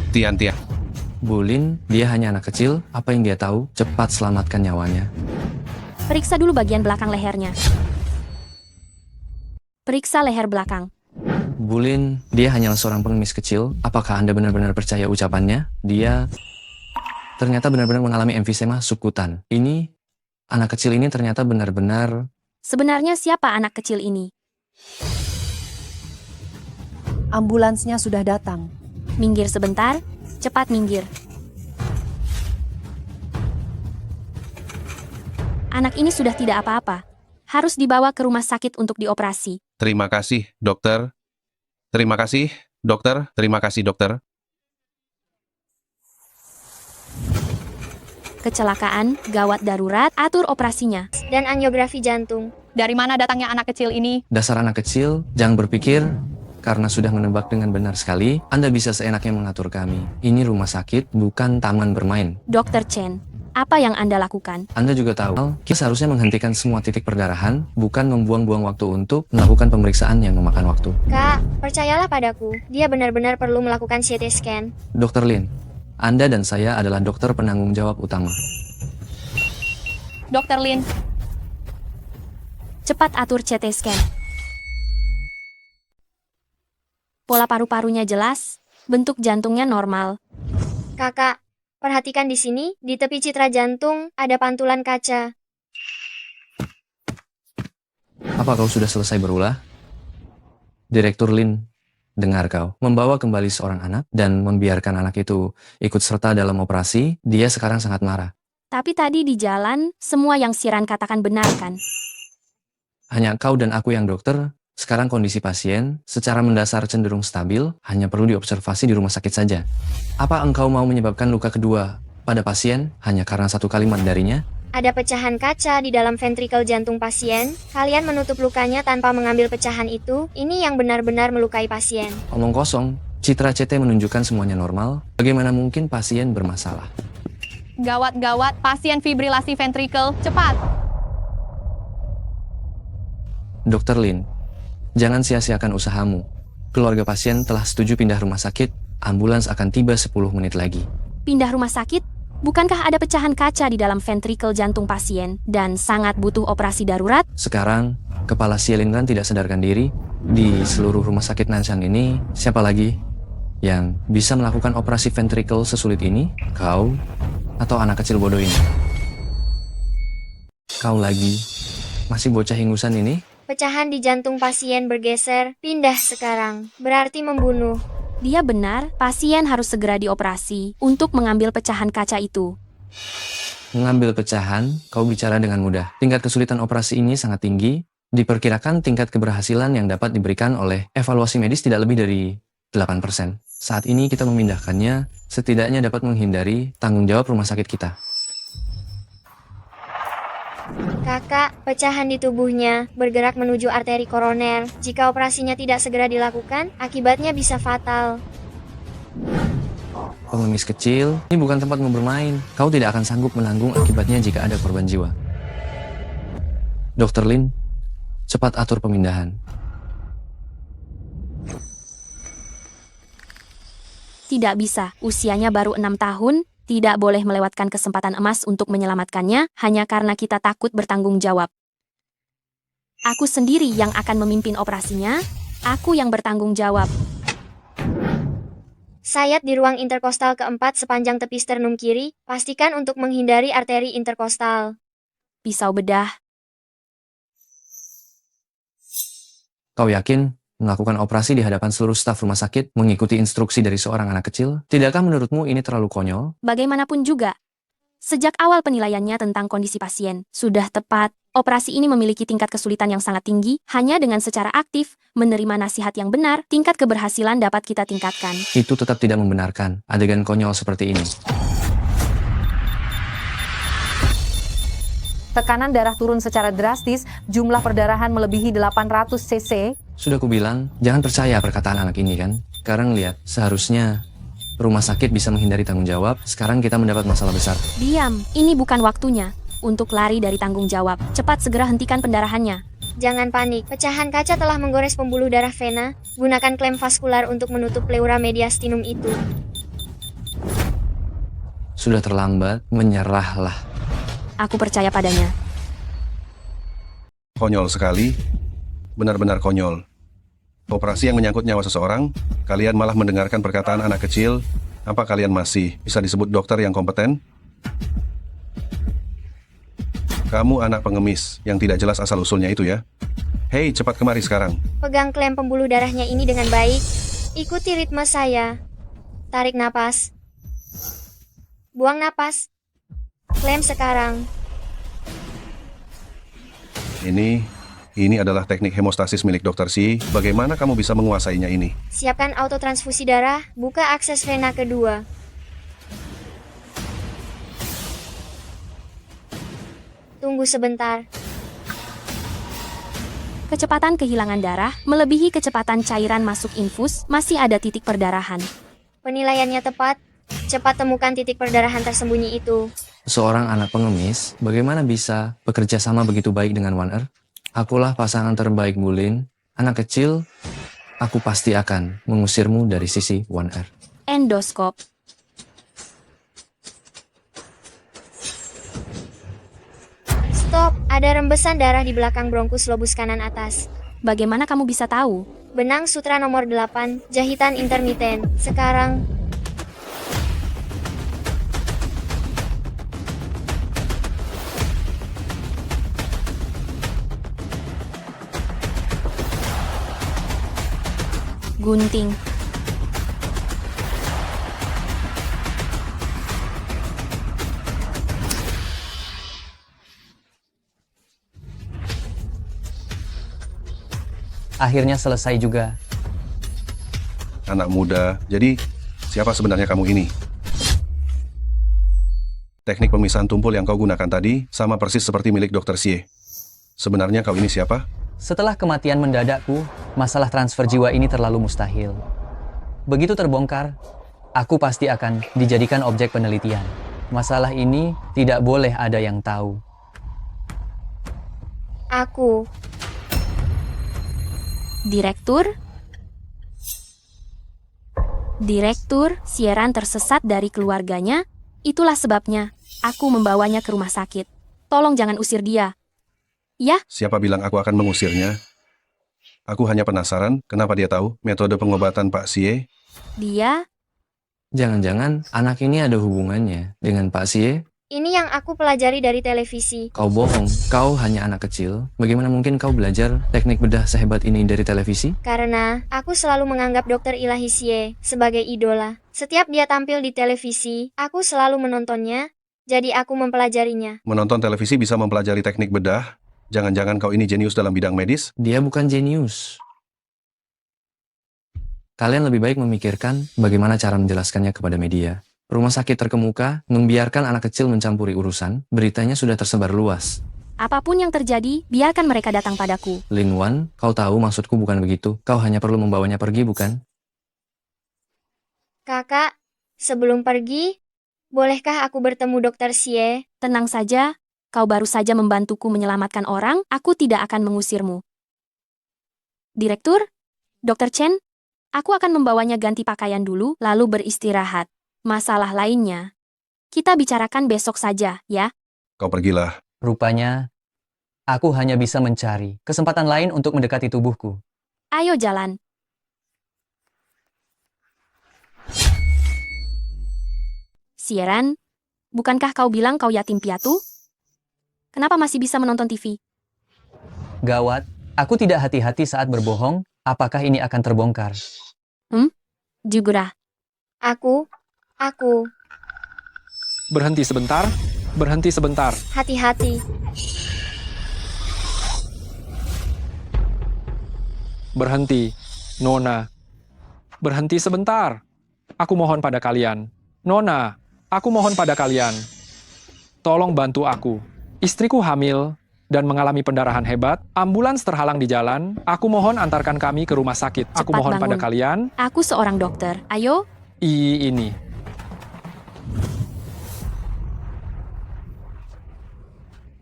Tian. Bulin, dia hanya anak kecil, apa yang dia tahu? Cepat selamatkan nyawanya. Periksa dulu bagian belakang lehernya. Periksa leher belakang. Bulin, dia hanyalah seorang pengemis kecil. Apakah Anda benar-benar percaya ucapannya? Dia ternyata benar-benar mengalami emfisema subkutan. Anak kecil ini ternyata benar-benar... Sebenarnya siapa anak kecil ini? Ambulansnya sudah datang. Minggir sebentar, cepat minggir. Anak ini sudah tidak apa-apa. Harus dibawa ke rumah sakit untuk dioperasi. Terima kasih, dokter. Terima kasih, dokter. Terima kasih, dokter. Kecelakaan, gawat darurat, atur operasinya. Dan angiografi jantung. Dari mana datangnya anak kecil ini? Dasar anak kecil, jangan berpikir. Karena sudah menebak dengan benar sekali, Anda bisa seenaknya mengatur kami. Ini rumah sakit, bukan taman bermain. Dr. Chen, apa yang Anda lakukan? Anda juga tahu, kita seharusnya menghentikan semua titik perdarahan, bukan membuang-buang waktu untuk melakukan pemeriksaan yang memakan waktu. Kak, percayalah padaku. Dia benar-benar perlu melakukan CT scan. Dr. Lin, Anda dan saya adalah dokter penanggung jawab utama. Dr. Lin, Cepat atur CT scan. Pola paru-parunya jelas, bentuk jantungnya normal. Kakak, perhatikan di sini, di tepi citra jantung, ada pantulan kaca. Apa kau sudah selesai berulah? Direktur Lin, dengar kau. Membawa kembali seorang anak dan membiarkan anak itu ikut serta dalam operasi, dia sekarang sangat marah. Tapi tadi di jalan, semua yang Siran katakan benar kan? Hanya kau dan aku yang dokter. Sekarang kondisi pasien secara mendasar cenderung stabil, hanya perlu diobservasi di rumah sakit saja. Apa engkau mau menyebabkan luka kedua pada pasien hanya karena satu kalimat darinya? Ada pecahan kaca di dalam ventrikel jantung pasien. Kalian menutup lukanya tanpa mengambil pecahan itu. Ini yang benar-benar melukai pasien. Omong kosong, citra CT menunjukkan semuanya normal. Bagaimana mungkin pasien bermasalah? gawat, pasien fibrilasi ventrikel, cepat! Dr. Lin, jangan sia-siakan usahamu. Keluarga pasien telah setuju pindah rumah sakit. Ambulans akan tiba 10 menit lagi. Pindah rumah sakit? Bukankah ada pecahan kaca di dalam ventrikel jantung pasien dan sangat butuh operasi darurat? Sekarang, kepala Xielinran tidak sadarkan diri. Di seluruh rumah sakit Nanshan ini, siapa lagi yang bisa melakukan operasi ventrikel sesulit ini? Kau atau anak kecil bodoh ini? Kau lagi? Masih bocah ingusan ini? Pecahan di jantung pasien bergeser, pindah sekarang. Berarti membunuh. Dia benar, pasien harus segera dioperasi untuk mengambil pecahan kaca itu. Mengambil pecahan, kau bicara dengan mudah. Tingkat kesulitan operasi ini sangat tinggi. Diperkirakan tingkat keberhasilan yang dapat diberikan oleh evaluasi medis tidak lebih dari 8%. Saat ini kita memindahkannya, setidaknya dapat menghindari tanggung jawab rumah sakit kita. Kakak, pecahan di tubuhnya bergerak menuju arteri koroner. Jika operasinya tidak segera dilakukan, akibatnya bisa fatal. Pengemis kecil, ini bukan tempatmu bermain. Kau tidak akan sanggup menanggung akibatnya jika ada korban jiwa. Dr. Lin, cepat atur pemindahan. Tidak bisa, usianya baru 6 tahun, tidak boleh melewatkan kesempatan emas untuk menyelamatkannya hanya karena kita takut bertanggung jawab. Aku sendiri yang akan memimpin operasinya, aku yang bertanggung jawab. Sayat di ruang interkostal keempat sepanjang tepi sternum kiri, pastikan untuk menghindari arteri interkostal. Pisau bedah. Kau yakin melakukan operasi di hadapan seluruh staf rumah sakit mengikuti instruksi dari seorang anak kecil? Tidakkah menurutmu ini terlalu konyol? Bagaimanapun juga, sejak awal penilaiannya tentang kondisi pasien sudah tepat. Operasi ini memiliki tingkat kesulitan yang sangat tinggi. Hanya dengan secara aktif menerima nasihat yang benar, tingkat keberhasilan dapat kita tingkatkan. Itu tetap tidak membenarkan adegan konyol seperti ini. Tekanan darah turun secara drastis, jumlah perdarahan melebihi 800 cc. Sudah kubilang, jangan percaya perkataan anak ini kan? Sekarang lihat, seharusnya rumah sakit bisa menghindari tanggung jawab. Sekarang kita mendapat masalah besar. Diam, ini bukan waktunya untuk lari dari tanggung jawab. Cepat segera hentikan pendarahannya. Jangan panik, pecahan kaca telah menggores pembuluh darah vena. Gunakan klem vaskular untuk menutup pleura mediastinum itu. sudah terlambat, menyerahlah. Aku percaya padanya. Konyol sekali. Benar-benar konyol. Operasi yang menyangkut nyawa seseorang, kalian malah mendengarkan perkataan anak kecil. Apa kalian masih bisa disebut dokter yang kompeten? Kamu anak pengemis yang tidak jelas asal-usulnya itu ya. Hei, cepat kemari sekarang. Pegang klem pembuluh darahnya ini dengan baik. Ikuti ritme saya. Tarik napas. Buang napas. Klem sekarang. Ini adalah teknik hemostasis milik Dr. Si. Bagaimana kamu bisa menguasainya ini? Siapkan autotransfusi darah. Buka akses vena kedua. Tunggu sebentar. Kecepatan kehilangan darah melebihi kecepatan cairan masuk infus, masih ada titik perdarahan. Penilaiannya tepat. Cepat temukan titik perdarahan tersembunyi itu. Seorang anak pengemis, bagaimana bisa bekerja sama begitu baik dengan One Earth? Akulah pasangan terbaik Bulin. Anak kecil, aku pasti akan mengusirmu dari sisi One Earth. Endoskop. Stop, ada rembesan darah di belakang bronkus lobus kanan atas. Bagaimana kamu bisa tahu? Benang sutra nomor 8, jahitan intermiten. Sekarang, Gunting. Akhirnya selesai juga. Anak muda, jadi siapa sebenarnya kamu ini? Teknik pemisahan tumpul yang kau gunakan tadi sama persis seperti milik Dr. Xie. Sebenarnya kau ini siapa? Setelah kematian mendadakku, masalah transfer jiwa ini terlalu mustahil. Begitu terbongkar, aku pasti akan dijadikan objek penelitian. Masalah ini tidak boleh ada yang tahu. aku. Direktur, Sieran tersesat dari keluarganya. Itulah sebabnya aku membawanya ke rumah sakit. Tolong jangan usir dia. Ya, Siapa bilang aku akan mengusirnya? Aku hanya penasaran kenapa dia tahu metode pengobatan Pak Xie. dia. Jangan-jangan anak ini ada hubungannya dengan Pak Xie? Ini yang aku pelajari dari televisi. Kau bohong, kau hanya anak kecil. Bagaimana mungkin kau belajar teknik bedah sehebat ini dari televisi? Karena aku selalu menganggap Dr. Ilahi Xie sebagai idola. Setiap dia tampil di televisi, aku selalu menontonnya, jadi aku mempelajarinya. Menonton televisi bisa mempelajari teknik bedah? Jangan-jangan kau ini jenius dalam bidang medis? Dia bukan jenius. Kalian lebih baik memikirkan bagaimana cara menjelaskannya kepada media. Rumah sakit terkemuka membiarkan anak kecil mencampuri urusan, beritanya sudah tersebar luas. Apapun yang terjadi, biarkan mereka datang padaku. Lin Wan, kau tahu maksudku bukan begitu. Kau hanya perlu membawanya pergi, bukan? Kakak, sebelum pergi, bolehkah aku bertemu Dr. Xie? Tenang saja, kau baru saja membantuku menyelamatkan orang, aku tidak akan mengusirmu. Direktur, Dr. Chen, aku akan membawanya ganti pakaian dulu, lalu beristirahat. Masalah lainnya, kita bicarakan besok saja, ya? Kau pergilah. Rupanya, aku hanya bisa mencari kesempatan lain untuk mendekati tubuhku. Ayo jalan. Sieran, bukankah kau bilang kau yatim piatu? Kenapa masih bisa menonton TV? Gawat, aku tidak hati-hati saat berbohong, apakah ini akan terbongkar? Jugurah. Aku. Berhenti sebentar, berhenti sebentar. Hati-hati. Berhenti, Nona. Berhenti sebentar. Aku mohon pada kalian. Nona, aku mohon pada kalian. Tolong bantu aku. Istriku hamil dan mengalami pendarahan hebat. Ambulans terhalang di jalan. Aku mohon antarkan kami ke rumah sakit. Aku Cepat mohon bangun. pada kalian. Aku seorang dokter. Ayo, Ini.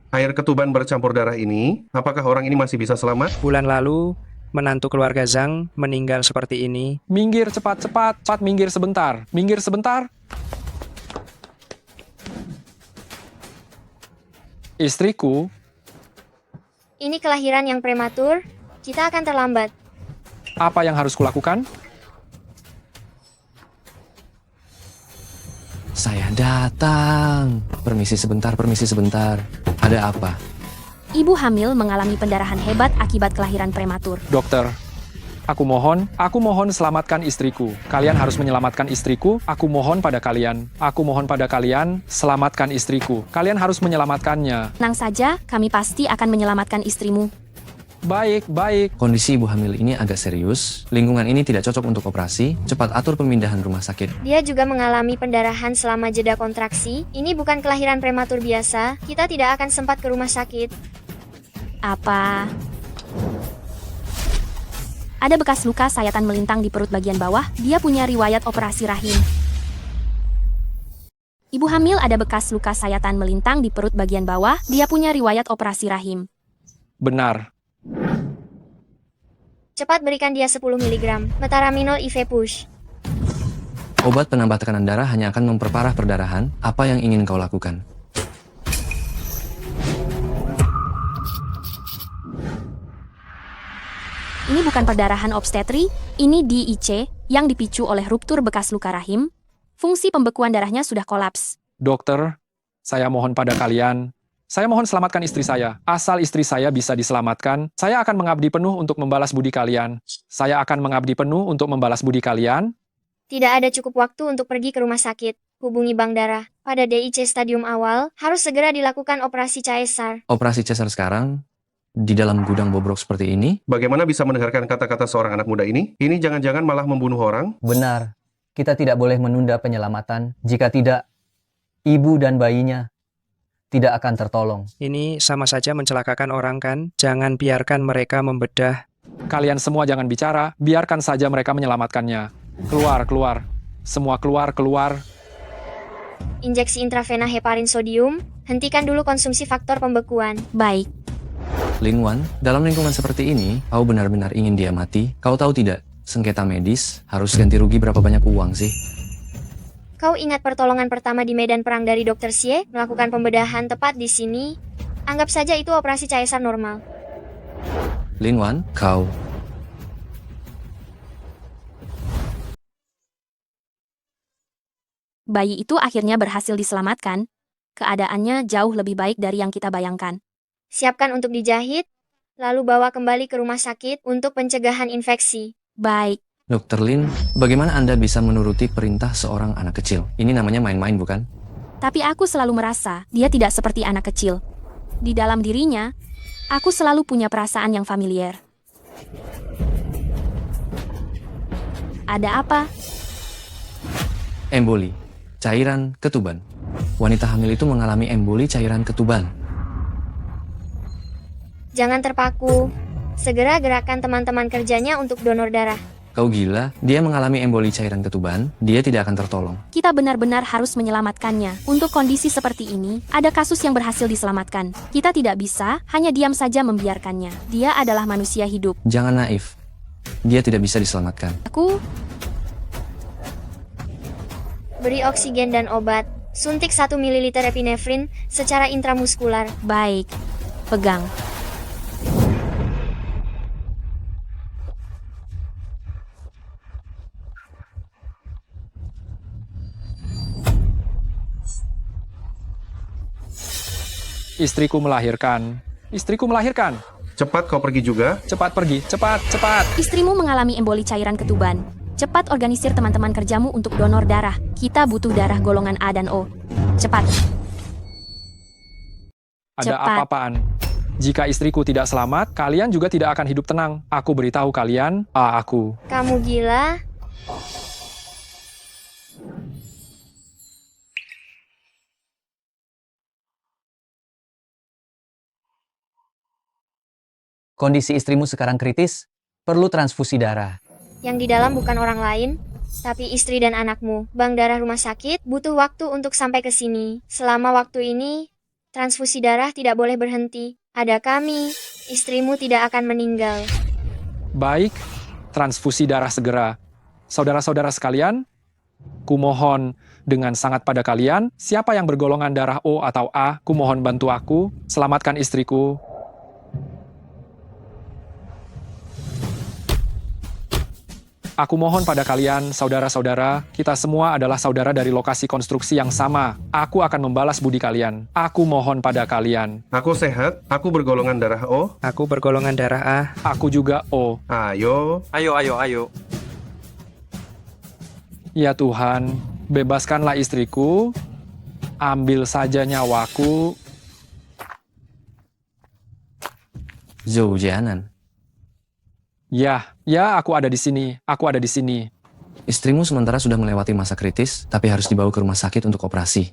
Air ketuban bercampur darah ini, apakah orang ini masih bisa selamat? Bulan lalu, menantu keluarga Zhang meninggal seperti ini. Minggir cepat-cepat. Cepat minggir sebentar. Minggir sebentar. Istriku, Ini kelahiran yang prematur, kita akan terlambat. apa yang harus kulakukan? Saya datang. Permisi sebentar, permisi sebentar. Ada apa? Ibu hamil mengalami pendarahan hebat akibat kelahiran prematur. Dokter, aku mohon selamatkan istriku. Kalian harus menyelamatkan istriku. Aku mohon pada kalian. Aku mohon pada kalian, selamatkan istriku. Kalian harus menyelamatkannya. Tenang saja, kami pasti akan menyelamatkan istrimu. Baik, baik. Kondisi ibu hamil ini agak serius. Lingkungan ini tidak cocok untuk operasi. Cepat atur pemindahan rumah sakit. Dia juga mengalami pendarahan selama jeda kontraksi. Ini bukan kelahiran prematur biasa. Kita tidak akan sempat ke rumah sakit. Apa? Ada bekas luka sayatan melintang di perut bagian bawah. Dia punya riwayat operasi rahim. Ibu hamil ada bekas luka sayatan melintang di perut bagian bawah. Dia punya riwayat operasi rahim. Benar. Cepat berikan dia 10 mg. Metaraminol IV push. Obat penambah tekanan darah hanya akan memperparah perdarahan. Apa yang ingin kau lakukan? Ini bukan perdarahan obstetri, ini DIC yang dipicu oleh ruptur bekas luka rahim. Fungsi pembekuan darahnya sudah kolaps. Dokter, saya mohon pada kalian. Saya mohon selamatkan istri saya. Asal istri saya bisa diselamatkan, saya akan mengabdi penuh untuk membalas budi kalian. Saya akan mengabdi penuh untuk membalas budi kalian. Tidak ada cukup waktu untuk pergi ke rumah sakit. Hubungi bank darah. Pada DIC stadium awal, harus segera dilakukan operasi caesar. Operasi cesar sekarang? Di dalam gudang bobrok seperti ini? Bagaimana bisa mendengarkan kata-kata seorang anak muda ini? Ini jangan-jangan malah membunuh orang? Benar, kita tidak boleh menunda penyelamatan. Jika tidak, ibu dan bayinya tidak akan tertolong. Ini sama saja mencelakakan orang kan? Jangan biarkan mereka membedah. Kalian semua jangan bicara, biarkan saja mereka menyelamatkannya. Keluar, keluar. Semua keluar, keluar. Injeksi intravena heparin sodium. Hentikan dulu konsumsi faktor pembekuan. Baik, Lin Wan, dalam lingkungan seperti ini, kau benar-benar ingin dia mati? Kau tahu tidak, sengketa medis harus ganti rugi berapa banyak uang sih? Kau ingat pertolongan pertama di medan perang dari Dr. Xie? Melakukan pembedahan tepat di sini? Anggap saja itu operasi caesar normal. Lin Wan, kau... bayi itu akhirnya berhasil diselamatkan. Keadaannya jauh lebih baik dari yang kita bayangkan. Siapkan untuk dijahit, lalu bawa kembali ke rumah sakit untuk pencegahan infeksi. Baik, Dr. Lin, bagaimana Anda bisa menuruti perintah seorang anak kecil? Ini namanya main-main, bukan? tapi aku selalu merasa dia tidak seperti anak kecil. Di dalam dirinya, aku selalu punya perasaan yang familiar. Ada apa? Emboli, cairan ketuban. Wanita hamil itu mengalami emboli cairan ketuban. Jangan terpaku. Segera gerakkan teman-teman kerjanya untuk donor darah. Kau gila? Dia mengalami emboli cairan ketuban, dia tidak akan tertolong. Kita benar-benar harus menyelamatkannya. Untuk kondisi seperti ini, ada kasus yang berhasil diselamatkan. Kita tidak bisa hanya diam saja membiarkannya. Dia adalah manusia hidup. Jangan naif. Dia tidak bisa diselamatkan. Aku Beri oksigen dan obat. Suntik 1 ml epinefrin secara intramuskular. baik. Pegang. Istriku melahirkan. Istriku melahirkan. Cepat kau pergi juga. Cepat pergi, cepat, cepat. Istrimu mengalami emboli cairan ketuban. Cepat organisir teman-teman kerjamu untuk donor darah. Kita butuh darah golongan A dan O. Cepat. Ada Cepat. apa-apaan. Jika istriku tidak selamat, kalian juga tidak akan hidup tenang. Aku beritahu kalian, aku. Kamu gila? Kondisi istrimu sekarang kritis, perlu transfusi darah. Yang di dalam bukan orang lain, tapi istri dan anakmu. Bank darah rumah sakit butuh waktu untuk sampai ke sini. Selama waktu ini, transfusi darah tidak boleh berhenti. Ada kami, istrimu tidak akan meninggal. Baik, transfusi darah segera. Saudara-saudara sekalian, kumohon dengan sangat pada kalian. Siapa yang bergolongan darah O atau A, kumohon bantu aku, selamatkan istriku. Aku mohon pada kalian, saudara-saudara, kita semua adalah saudara dari lokasi konstruksi yang sama. Aku akan membalas budi kalian. Aku mohon pada kalian. Aku sehat, aku bergolongan darah O. Aku bergolongan darah A. Aku juga O. Ayo. Ayo. Ya Tuhan, bebaskanlah istriku. Ambil saja nyawaku. Zhou Jianan, Ya, aku ada di sini. Aku ada di sini. istrimu sementara sudah melewati masa kritis, tapi harus dibawa ke rumah sakit untuk operasi.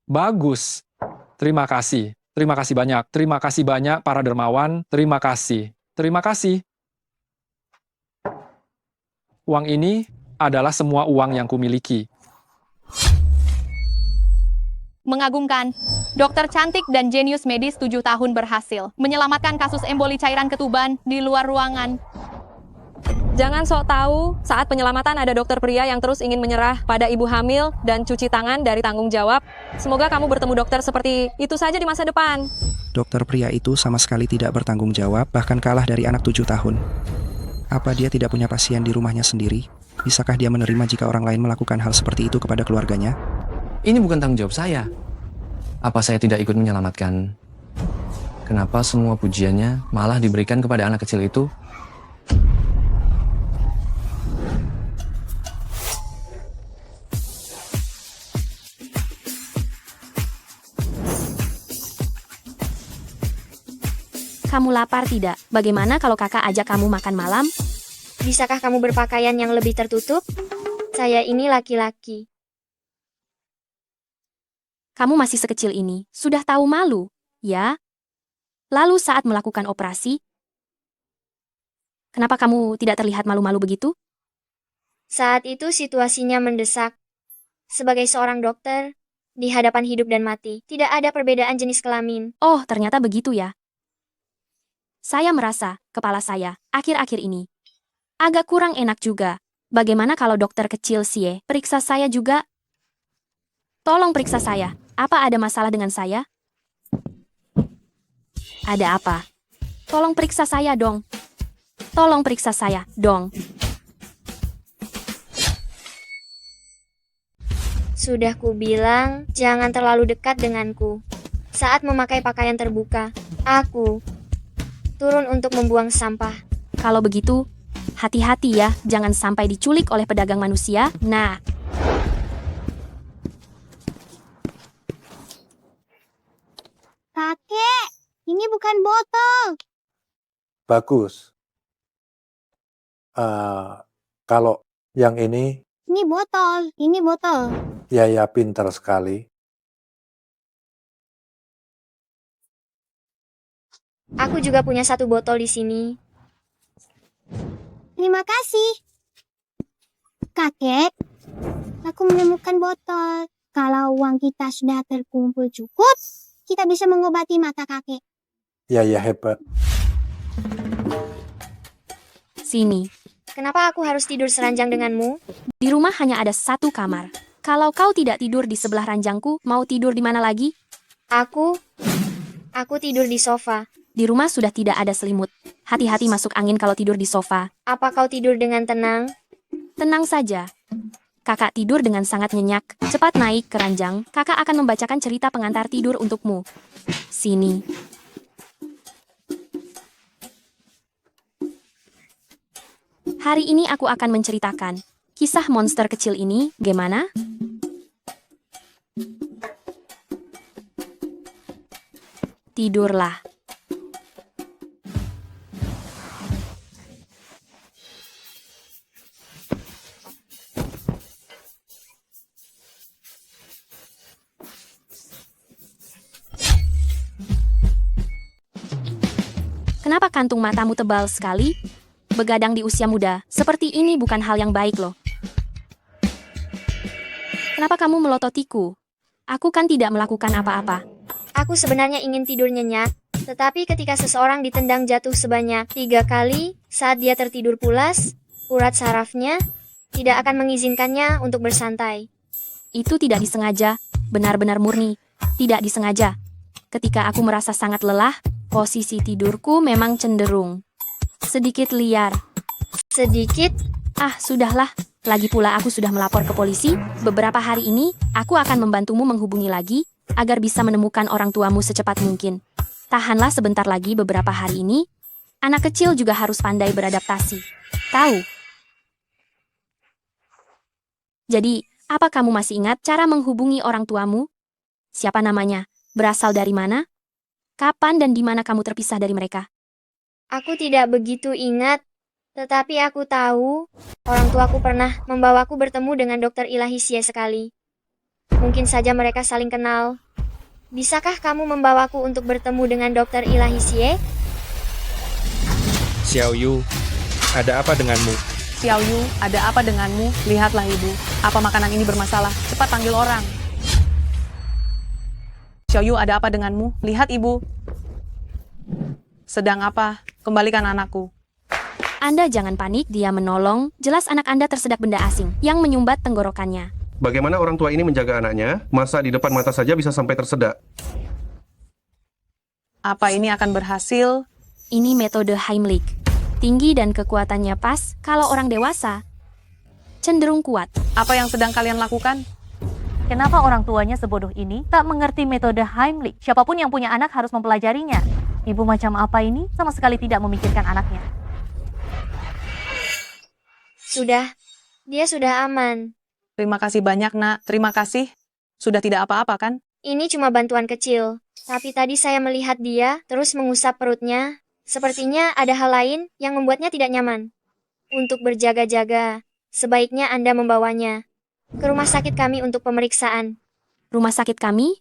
Bagus. Terima kasih. Terima kasih banyak. Terima kasih banyak para dermawan. Terima kasih. Terima kasih. Uang ini adalah semua uang yang kumiliki. Mengagumkan. Dokter cantik dan jenius medis 7 tahun berhasil menyelamatkan kasus emboli cairan ketuban di luar ruangan. Jangan sok tahu, saat penyelamatan ada dokter pria yang terus ingin menyerah pada ibu hamil dan cuci tangan dari tanggung jawab. Semoga kamu bertemu dokter seperti itu saja di masa depan. Dokter pria itu sama sekali tidak bertanggung jawab, bahkan kalah dari anak 7 tahun. Apa dia tidak punya pasien di rumahnya sendiri? Bisakah dia menerima jika orang lain melakukan hal seperti itu kepada keluarganya? Ini bukan tanggung jawab saya. Apa saya tidak ikut menyelamatkan? Kenapa semua pujiannya malah diberikan kepada anak kecil itu? Kamu lapar tidak? Bagaimana kalau kakak ajak kamu makan malam? Bisakah kamu berpakaian yang lebih tertutup? Saya ini laki-laki. Kamu masih sekecil ini, sudah tahu malu, ya? Lalu saat melakukan operasi, kenapa kamu tidak terlihat malu-malu begitu? Saat itu situasinya mendesak. Sebagai seorang dokter, di hadapan hidup dan mati, tidak ada perbedaan jenis kelamin. Oh, ternyata begitu ya. Saya merasa, kepala saya, akhir-akhir ini, agak kurang enak juga. Bagaimana kalau dokter kecil Sie, periksa saya juga? Tolong periksa saya. Apa ada masalah dengan saya? Ada apa? Tolong periksa saya dong. Tolong periksa saya dong. Sudah kubilang, jangan terlalu dekat denganku. Saat memakai pakaian terbuka, aku turun untuk membuang sampah. Kalau begitu, hati-hati ya, jangan sampai diculik oleh pedagang manusia. Nah, Kakek, ini bukan botol. Bagus. Kalau yang ini, Ini botol. Ini botol. ya pintar sekali. Aku juga punya satu botol di sini. Terima kasih. Kakek, aku menemukan botol. Kalau uang kita sudah terkumpul cukup, kita bisa mengobati mata kakek. Ya hebat. sini. Kenapa aku harus tidur seranjang denganmu? Di rumah hanya ada satu kamar. Kalau kau tidak tidur di sebelah ranjangku, mau tidur di mana lagi? Aku tidur di sofa. Di rumah sudah tidak ada selimut. Hati-hati masuk angin kalau tidur di sofa. Apa kau tidur dengan tenang? Tenang saja. Kakak tidur dengan sangat nyenyak. Cepat naik ke ranjang. Kakak akan membacakan cerita pengantar tidur untukmu. Sini. Hari ini aku akan menceritakan kisah monster kecil ini. Gimana? Tidurlah. Kenapa kantung matamu tebal sekali? Begadang di usia muda, seperti ini bukan hal yang baik loh. Kenapa kamu melototiku? Aku kan tidak melakukan apa-apa. Aku sebenarnya ingin tidur nyenyak, tetapi ketika seseorang ditendang jatuh sebanyak 3 kali, saat dia tertidur pulas, urat sarafnya tidak akan mengizinkannya untuk bersantai. Itu tidak disengaja, benar-benar murni, tidak disengaja. Ketika aku merasa sangat lelah, posisi tidurku memang cenderung sedikit liar. Sedikit, Ah, sudahlah. Lagi pula aku sudah melapor ke polisi. Beberapa hari ini, aku akan membantumu menghubungi lagi, agar bisa menemukan orang tuamu secepat mungkin. Tahanlah sebentar lagi beberapa hari ini. Anak kecil juga harus pandai beradaptasi. Tahu? Jadi, apa kamu masih ingat cara menghubungi orang tuamu? Siapa namanya? Berasal dari mana? Kapan dan di mana kamu terpisah dari mereka? aku tidak begitu ingat. Tetapi aku tahu, orang tuaku pernah membawaku bertemu dengan Dokter Ilahisie sekali. Mungkin saja mereka saling kenal. Bisakah kamu membawaku untuk bertemu dengan Dokter Ilahisie? Xiao Yu, ada apa denganmu? Xiao Yu, ada apa denganmu? Lihatlah ibu, apa makanan ini bermasalah? Cepat panggil orang. Xiao Yu, ada apa denganmu? Lihat ibu. Sedang apa? Kembalikan anakku. Anda jangan panik, dia menolong. Jelas anak Anda tersedak benda asing yang menyumbat tenggorokannya. Bagaimana orang tua ini menjaga anaknya? Masa di depan mata saja bisa sampai tersedak? Apa ini akan berhasil? Ini metode Heimlich. Tinggi dan kekuatannya pas, kalau orang dewasa cenderung kuat. Apa yang sedang kalian lakukan? Kenapa orang tuanya sebodoh ini tak mengerti metode Heimlich? Siapapun yang punya anak harus mempelajarinya. Ibu macam apa ini sama sekali tidak memikirkan anaknya. Sudah, dia sudah aman. Terima kasih banyak, Nak. Terima kasih. Sudah tidak apa-apa, kan? Ini cuma bantuan kecil. Tapi tadi saya melihat dia terus mengusap perutnya. Sepertinya ada hal lain yang membuatnya tidak nyaman. Untuk berjaga-jaga, sebaiknya Anda membawanya ke rumah sakit kami untuk pemeriksaan. Rumah sakit kami?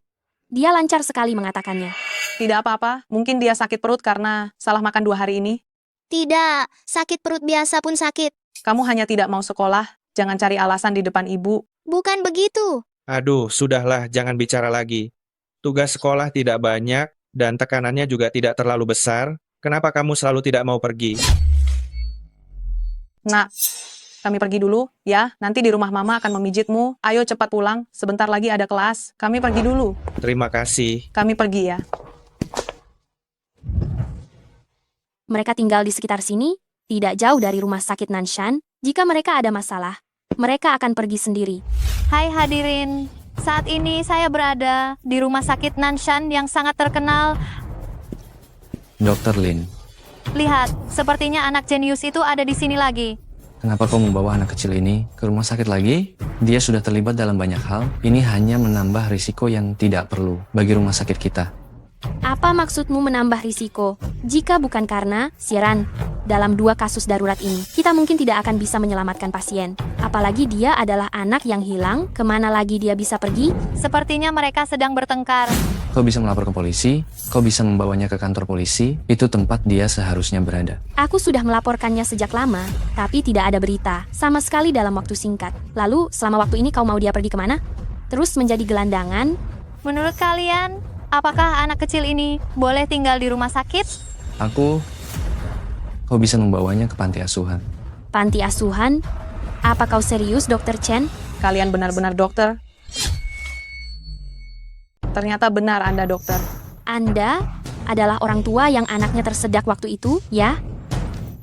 Dia lancar sekali mengatakannya. Tidak apa-apa. Mungkin dia sakit perut karena salah makan 2 hari ini. Tidak, sakit perut biasa pun sakit. Kamu hanya tidak mau sekolah. Jangan cari alasan di depan ibu. Bukan begitu. Aduh, sudahlah, jangan bicara lagi. Tugas sekolah tidak banyak, dan tekanannya juga tidak terlalu besar. Kenapa kamu selalu tidak mau pergi? Nak, kami pergi dulu, ya. Nanti di rumah mama akan memijitmu. Ayo cepat pulang. Sebentar lagi ada kelas. Kami pergi dulu. Terima kasih. Kami pergi ya. Mereka tinggal di sekitar sini, tidak jauh dari rumah sakit Nanshan. Jika mereka ada masalah, mereka akan pergi sendiri. Hai hadirin, saat ini saya berada di rumah sakit Nanshan yang sangat terkenal. Dr. Lin, Lihat, sepertinya anak jenius itu ada di sini lagi. kenapa kau membawa anak kecil ini ke rumah sakit lagi? Dia sudah terlibat dalam banyak hal. Ini hanya menambah risiko yang tidak perlu bagi rumah sakit kita. Apa maksudmu menambah risiko? Jika bukan karena, Siran, dalam 2 kasus darurat ini, kita mungkin tidak akan bisa menyelamatkan pasien. Apalagi dia adalah anak yang hilang, kemana lagi dia bisa pergi? Sepertinya mereka sedang bertengkar. Kau bisa melapor ke polisi, kau bisa membawanya ke kantor polisi, itu tempat dia seharusnya berada. Aku sudah melaporkannya sejak lama, tapi tidak ada berita, sama sekali dalam waktu singkat. Lalu, selama waktu ini kau mau dia pergi kemana? Terus menjadi gelandangan? Menurut kalian, apakah anak kecil ini boleh tinggal di rumah sakit? Kau bisa membawanya ke panti asuhan. Panti asuhan? Apa kau serius, Dr. Chen? Kalian benar-benar dokter? Ternyata benar Anda dokter. Anda adalah orang tua yang anaknya tersedak waktu itu, ya?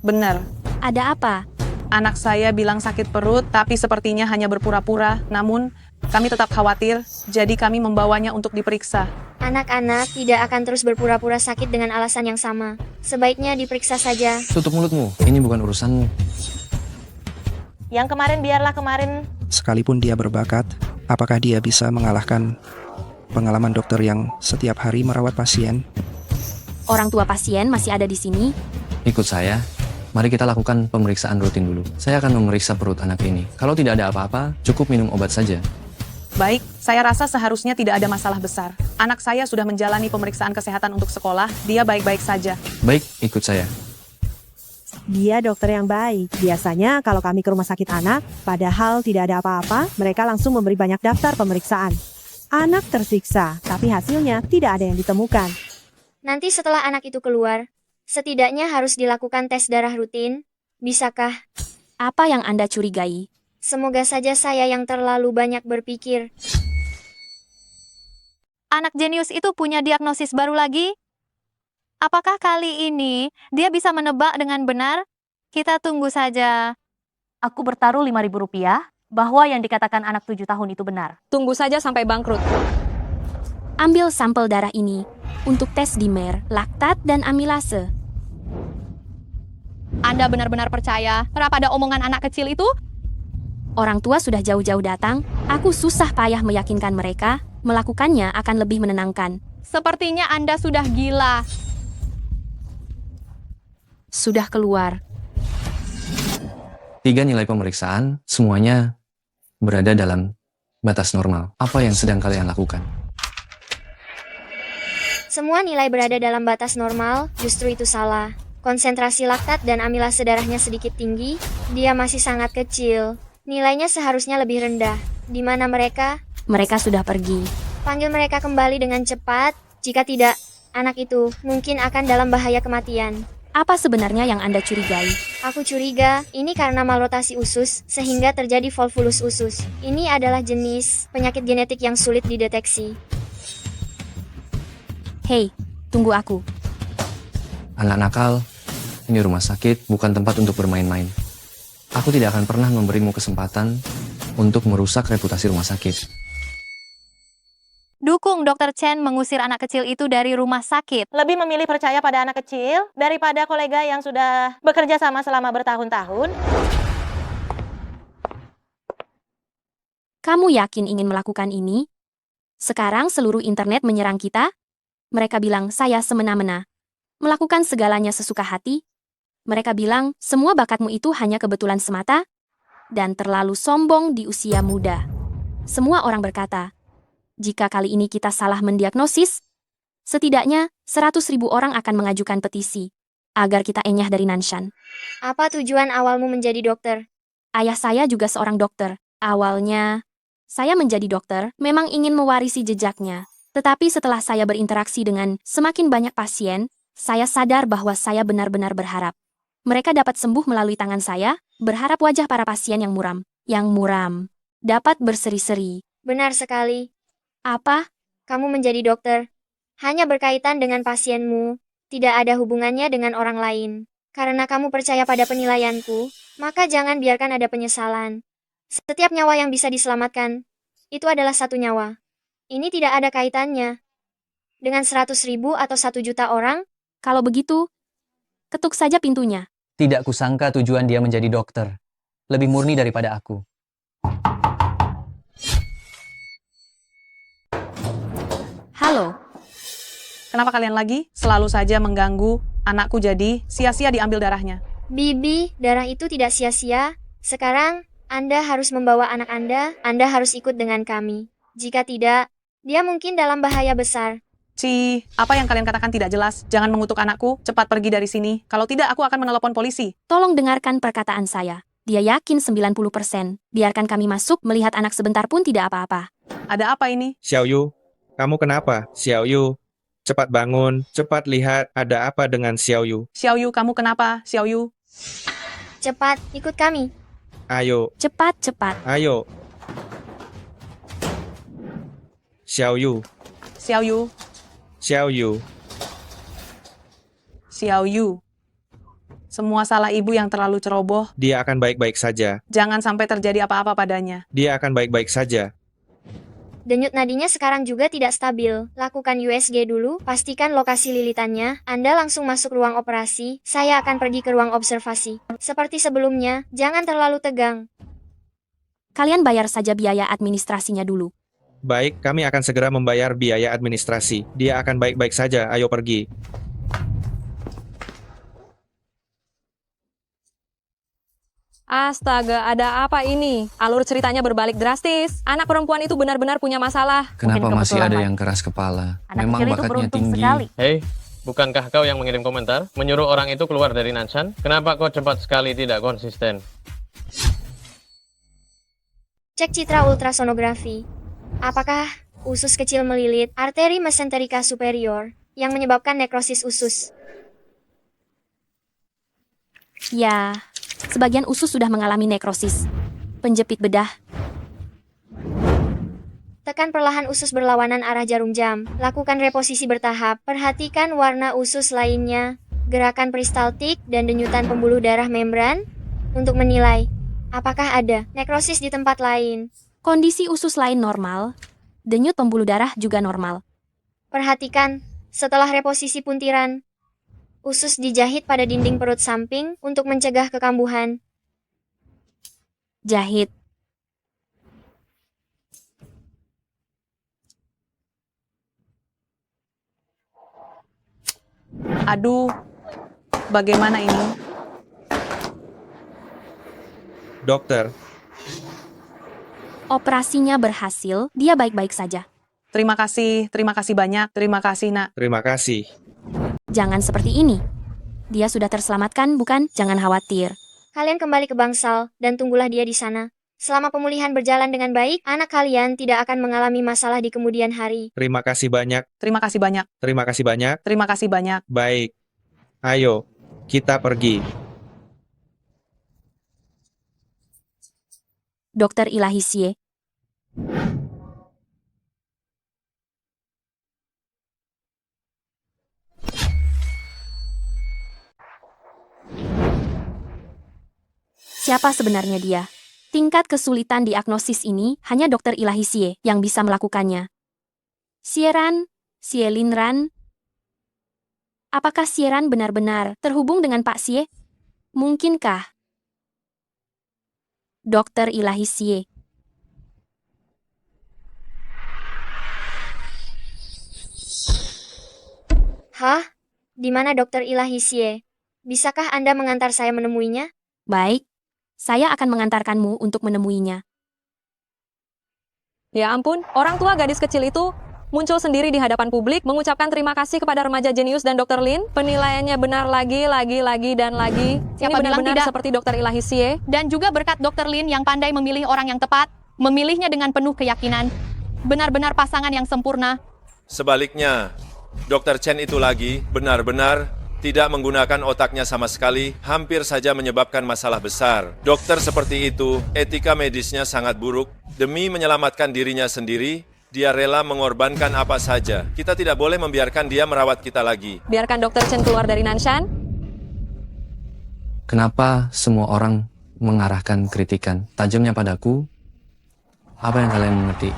Benar. Ada apa? Anak saya bilang sakit perut, tapi sepertinya hanya berpura-pura. Namun, kami tetap khawatir, jadi kami membawanya untuk diperiksa. Anak-anak tidak akan terus berpura-pura sakit dengan alasan yang sama. Sebaiknya diperiksa saja. Tutup mulutmu, ini bukan urusanmu. Yang kemarin biarlah kemarin. Sekalipun dia berbakat, apakah dia bisa mengalahkan pengalaman dokter yang setiap hari merawat pasien? Orang tua pasien masih ada di sini. Ikut saya. Mari kita lakukan pemeriksaan rutin dulu. Saya akan memeriksa perut anak ini. Kalau tidak ada apa-apa, cukup minum obat saja. Baik, saya rasa seharusnya tidak ada masalah besar. Anak saya sudah menjalani pemeriksaan kesehatan untuk sekolah, dia baik-baik saja. Baik, ikut saya. Dia dokter yang baik. Biasanya kalau kami ke rumah sakit anak, padahal tidak ada apa-apa, mereka langsung memberi banyak daftar pemeriksaan. Anak tersiksa, tapi hasilnya tidak ada yang ditemukan. Nanti setelah anak itu keluar, setidaknya harus dilakukan tes darah rutin. Bisakah? Apa yang Anda curigai? Semoga saja saya yang terlalu banyak berpikir. Anak jenius itu punya diagnosis baru lagi? Apakah kali ini dia bisa menebak dengan benar? Kita tunggu saja. Aku bertaruh Rp5.000 bahwa yang dikatakan anak 7 tahun itu benar. Tunggu saja sampai bangkrut. Ambil sampel darah ini untuk tes dimer, laktat, dan amilase. Anda benar-benar percaya pada omongan anak kecil itu? Orang tua sudah jauh-jauh datang, aku susah payah meyakinkan mereka, melakukannya akan lebih menenangkan. Sepertinya Anda sudah gila. Sudah keluar. 3 nilai pemeriksaan, semuanya berada dalam batas normal. Apa yang sedang kalian lakukan? Semua nilai berada dalam batas normal, justru itu salah. Konsentrasi laktat dan amilase darahnya sedikit tinggi, dia masih sangat kecil. Nilainya seharusnya lebih rendah. Di mana mereka? Mereka sudah pergi. Panggil mereka kembali dengan cepat. Jika tidak, anak itu mungkin akan dalam bahaya kematian. Apa sebenarnya yang Anda curigai? Aku curiga, ini karena malrotasi usus, sehingga terjadi volvulus usus. Ini adalah jenis penyakit genetik yang sulit dideteksi. Hei, tunggu aku. Anak nakal, ini rumah sakit, bukan tempat untuk bermain-main. Aku tidak akan pernah memberimu kesempatan untuk merusak reputasi rumah sakit. Dukung Dr. Chen mengusir anak kecil itu dari rumah sakit. Lebih memilih percaya pada anak kecil daripada kolega yang sudah bekerja sama selama bertahun-tahun. Kamu yakin ingin melakukan ini? Sekarang seluruh internet menyerang kita? Mereka bilang saya semena-mena. Melakukan segalanya sesuka hati? Mereka bilang semua bakatmu itu hanya kebetulan semata? Dan terlalu sombong di usia muda. Semua orang berkata, jika kali ini kita salah mendiagnosis, setidaknya 100.000 orang akan mengajukan petisi agar kita enyah dari Nanshan. Apa tujuan awalmu menjadi dokter? Ayah saya juga seorang dokter. Awalnya, saya menjadi dokter memang ingin mewarisi jejaknya. Tetapi setelah saya berinteraksi dengan semakin banyak pasien, saya sadar bahwa saya benar-benar berharap mereka dapat sembuh melalui tangan saya, berharap wajah para pasien yang muram, dapat berseri-seri. Benar sekali. Apa? Kamu menjadi dokter hanya berkaitan dengan pasienmu, tidak ada hubungannya dengan orang lain. Karena kamu percaya pada penilaianku, maka jangan biarkan ada penyesalan. Setiap nyawa yang bisa diselamatkan, itu adalah satu nyawa. Ini tidak ada kaitannya dengan 100.000 atau 1 juta orang. Kalau begitu, ketuk saja pintunya. Tidak kusangka tujuan dia menjadi dokter. Lebih murni daripada aku. Halo. Kenapa kalian lagi selalu saja mengganggu anakku jadi sia-sia diambil darahnya? Bibi, darah itu tidak sia-sia. Sekarang, Anda harus membawa anak Anda harus ikut dengan kami. Jika tidak, dia mungkin dalam bahaya besar. Apa yang kalian katakan tidak jelas. Jangan mengutuk anakku, cepat pergi dari sini. Kalau tidak, aku akan menelepon polisi. Tolong dengarkan perkataan saya. Dia yakin 90%. Biarkan kami masuk, melihat anak sebentar pun tidak apa-apa. Ada apa ini? Xiaoyu, kamu kenapa? Xiaoyu, cepat bangun, cepat lihat ada apa dengan Xiaoyu. Xiaoyu, kamu kenapa? Xiaoyu. Cepat, ikut kami. Ayo. Cepat. Ayo. Xiaoyu. Xiaoyu. Xiaoyu. Xiaoyu. Semua salah ibu yang terlalu ceroboh. Dia akan baik-baik saja. Jangan sampai terjadi apa-apa padanya. Dia akan baik-baik saja. Denyut nadinya sekarang juga tidak stabil. Lakukan USG dulu, pastikan lokasi lilitannya. Anda langsung masuk ruang operasi. Saya akan pergi ke ruang observasi. Seperti sebelumnya, jangan terlalu tegang. Kalian bayar saja biaya administrasinya dulu. Baik, kami akan segera membayar biaya administrasi. Dia akan baik-baik saja. Ayo pergi. Astaga, ada apa ini? Alur ceritanya berbalik drastis. Anak perempuan itu benar-benar punya masalah. Kenapa masih ada yang keras kepala? Memang bakatnya tinggi. Hei, bukankah kau yang mengirim komentar? Menyuruh orang itu keluar dari Nanshan? Kenapa kau cepat sekali tidak konsisten? Cek citra ultrasonografi. Apakah usus kecil melilit arteri mesenterika superior yang menyebabkan nekrosis usus? Ya, sebagian usus sudah mengalami nekrosis. Penjepit bedah. Tekan perlahan usus berlawanan arah jarum jam. Lakukan reposisi bertahap. Perhatikan warna usus lainnya, gerakan peristaltik, dan denyutan pembuluh darah membran untuk menilai apakah ada nekrosis di tempat lain. Kondisi usus lain normal. Denyut pembuluh darah juga normal. Perhatikan, setelah reposisi puntiran, usus dijahit pada dinding perut samping untuk mencegah kekambuhan. Jahit. Aduh, bagaimana ini? Dokter, Operasinya berhasil, dia baik-baik saja. Terima kasih banyak, terima kasih nak. terima kasih. Jangan seperti ini. Dia sudah terselamatkan, bukan? Jangan khawatir. Kalian kembali ke bangsal dan tunggulah dia di sana. Selama pemulihan berjalan dengan baik, anak kalian tidak akan mengalami masalah di kemudian hari. Terima kasih banyak. Terima kasih banyak, Terima kasih banyak. terima kasih banyak. Baik. Ayo, kita pergi. Dokter Ilahi Xie. Siapa sebenarnya dia? Tingkat kesulitan diagnosis ini hanya Dokter Ilahi Xie yang bisa melakukannya. Xieran, Xielinran. Apakah Xieran benar-benar terhubung dengan Pak Xie? Mungkinkah? Dokter Ilahi Xie. Hah? Di mana Dokter Ilahi Xie? Bisakah Anda mengantar saya menemuinya? Baik, saya akan mengantarkanmu untuk menemuinya. Ya ampun, orang tua gadis kecil itu muncul sendiri di hadapan publik, mengucapkan terima kasih kepada remaja jenius dan Dr. Lin. Penilaiannya benar lagi, dan lagi. Siapa Ini bilang benar-benar tidak? seperti Dr. Ilahi Xie. Dan juga berkat Dr. Lin yang pandai memilih orang yang tepat, memilihnya dengan penuh keyakinan. Benar-benar pasangan yang sempurna. Sebaliknya, Dr. Chen itu lagi benar-benar tidak menggunakan otaknya sama sekali, hampir saja menyebabkan masalah besar. Dokter seperti itu, etika medisnya sangat buruk. Demi menyelamatkan dirinya sendiri, dia rela mengorbankan apa saja. Kita tidak boleh membiarkan dia merawat kita lagi. Biarkan Dr. Chen keluar dari Nanshan. Kenapa semua orang mengarahkan kritikan tajamnya padaku? Apa yang kalian mengerti?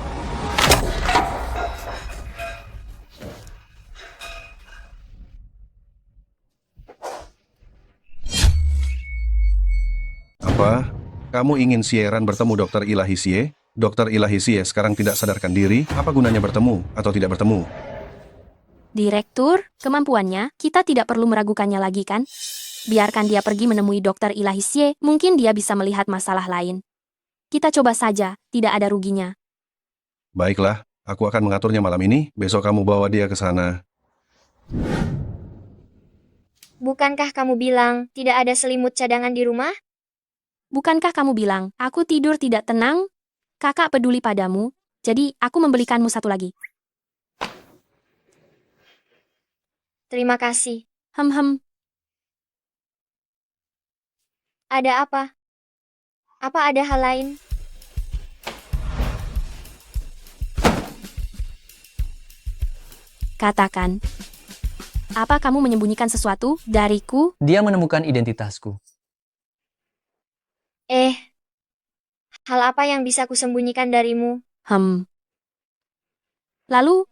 Apa? Kamu ingin Xieran bertemu Dokter Ilahi Xie? Dokter Ilahi Xie sekarang tidak sadarkan diri. Apa gunanya bertemu atau tidak bertemu? Direktur, kemampuannya, kita tidak perlu meragukannya lagi kan? Biarkan dia pergi menemui Dokter Ilahi Xie, mungkin dia bisa melihat masalah lain. Kita coba saja, tidak ada ruginya. Baiklah, aku akan mengaturnya malam ini. Besok kamu bawa dia ke sana. Bukankah kamu bilang tidak ada selimut cadangan di rumah? Bukankah kamu bilang, aku tidur tidak tenang? Kakak peduli padamu, jadi aku membelikanmu satu lagi. Terima kasih. Hem. Ada apa? Apa ada hal lain? Katakan. Apa kamu menyembunyikan sesuatu dariku? Dia menemukan identitasku. Hal apa yang bisa kusembunyikan darimu? Lalu,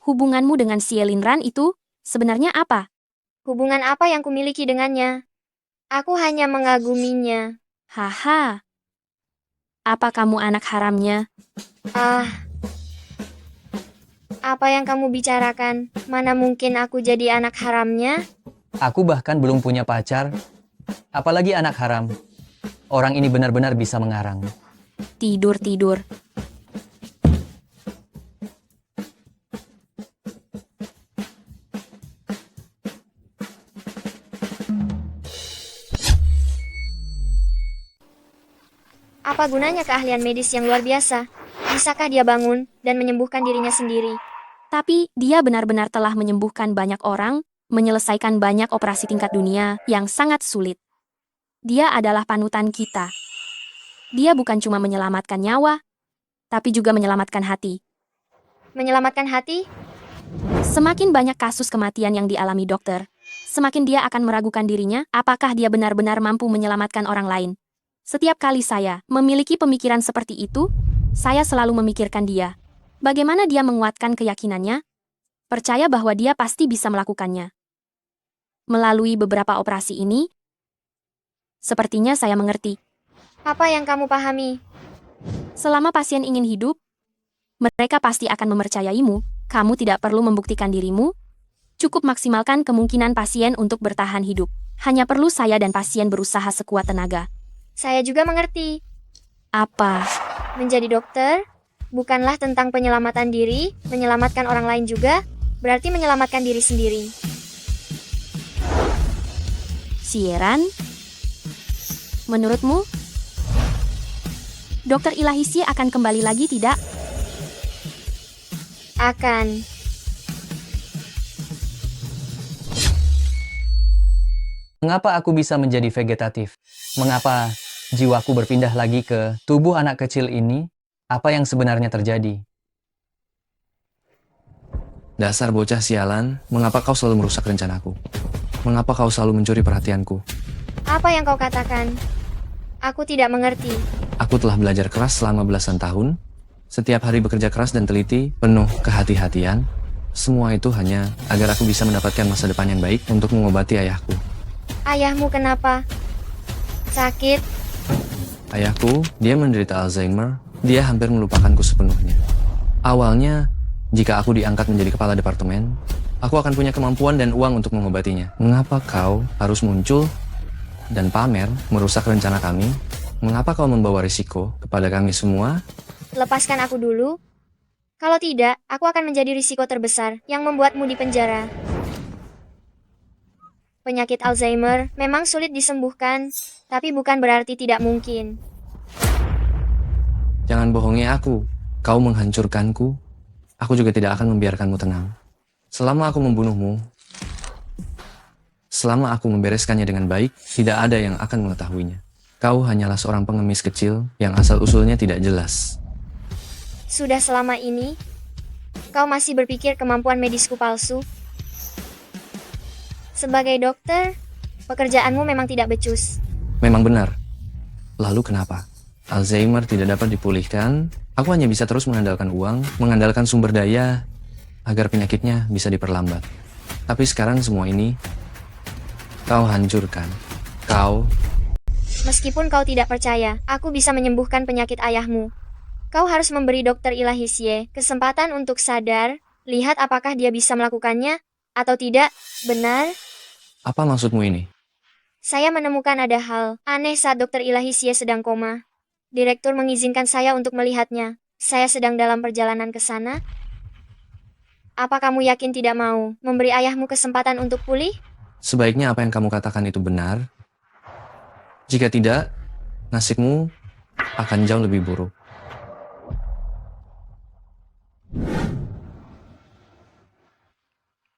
hubunganmu dengan Xielinran itu sebenarnya apa? Hubungan apa yang kumiliki dengannya? Aku hanya mengaguminya. Haha. Apa kamu anak haramnya? Apa yang kamu bicarakan? Mana mungkin aku jadi anak haramnya? Aku bahkan belum punya pacar, apalagi anak haram. Orang ini benar-benar bisa mengarang. Tidur. Apa gunanya keahlian medis yang luar biasa? Bisakah dia bangun dan menyembuhkan dirinya sendiri? Tapi, dia benar-benar telah menyembuhkan banyak orang, menyelesaikan banyak operasi tingkat dunia yang sangat sulit. Dia adalah panutan kita. Dia bukan cuma menyelamatkan nyawa, tapi juga menyelamatkan hati. Menyelamatkan hati? Semakin banyak kasus kematian yang dialami dokter, semakin dia akan meragukan dirinya apakah dia benar-benar mampu menyelamatkan orang lain. Setiap kali saya memiliki pemikiran seperti itu, saya selalu memikirkan dia. Bagaimana dia menguatkan keyakinannya? Percaya bahwa dia pasti bisa melakukannya. Melalui beberapa operasi ini, sepertinya saya mengerti. Apa yang kamu pahami? Selama pasien ingin hidup, mereka pasti akan mempercayaimu. Kamu tidak perlu membuktikan dirimu. Cukup maksimalkan kemungkinan pasien untuk bertahan hidup. Hanya perlu saya dan pasien berusaha sekuat tenaga. Saya juga mengerti. Apa? Menjadi dokter bukanlah tentang penyelamatan diri, menyelamatkan orang lain juga, berarti menyelamatkan diri sendiri. Sieran? Menurutmu? Dokter Ilahisie akan kembali lagi tidak? Akan. Mengapa aku bisa menjadi vegetatif? Mengapa jiwaku berpindah lagi ke tubuh anak kecil ini? Apa yang sebenarnya terjadi? Dasar bocah sialan, mengapa kau selalu merusak rencanaku? Mengapa kau selalu mencuri perhatianku? Apa yang kau katakan? Aku tidak mengerti. Aku telah belajar keras selama belasan tahun. Setiap hari bekerja keras dan teliti, penuh kehati-hatian. Semua itu hanya agar aku bisa mendapatkan masa depan yang baik untuk mengobati ayahku. Ayahmu kenapa? Sakit? Ayahku, dia menderita Alzheimer. Dia hampir melupakanku sepenuhnya. Awalnya, jika aku diangkat menjadi kepala departemen, aku akan punya kemampuan dan uang untuk mengobatinya. Mengapa kau harus muncul dan pamer merusak rencana kami? Mengapa kau membawa risiko kepada kami semua? Lepaskan aku dulu. Kalau tidak, aku akan menjadi risiko terbesar yang membuatmu dipenjara. Penyakit Alzheimer memang sulit disembuhkan, tapi bukan berarti tidak mungkin. Jangan bohongi aku. Kau menghancurkanku. Aku juga tidak akan membiarkanmu tenang. Selama aku membunuhmu, selama aku membereskannya dengan baik, tidak ada yang akan mengetahuinya. Kau hanyalah seorang pengemis kecil yang asal-usulnya tidak jelas. Sudah selama ini, kau masih berpikir kemampuan medisku palsu? Sebagai dokter, pekerjaanmu memang tidak becus. Memang benar. Lalu kenapa? Alzheimer tidak dapat dipulihkan. Aku hanya bisa terus mengandalkan uang, mengandalkan sumber daya, agar penyakitnya bisa diperlambat. Tapi sekarang semua ini, kau hancurkan. Kau... Meskipun kau tidak percaya, aku bisa menyembuhkan penyakit ayahmu. Kau harus memberi dokter Ilahisie kesempatan untuk sadar, lihat apakah dia bisa melakukannya, atau tidak, benar? Apa maksudmu ini? Saya menemukan ada hal aneh saat dokter Ilahisie sedang koma. Direktur mengizinkan saya untuk melihatnya. Saya sedang dalam perjalanan ke sana. Apa kamu yakin tidak mau memberi ayahmu kesempatan untuk pulih? Sebaiknya apa yang kamu katakan itu benar. Jika tidak, nasibmu akan jauh lebih buruk.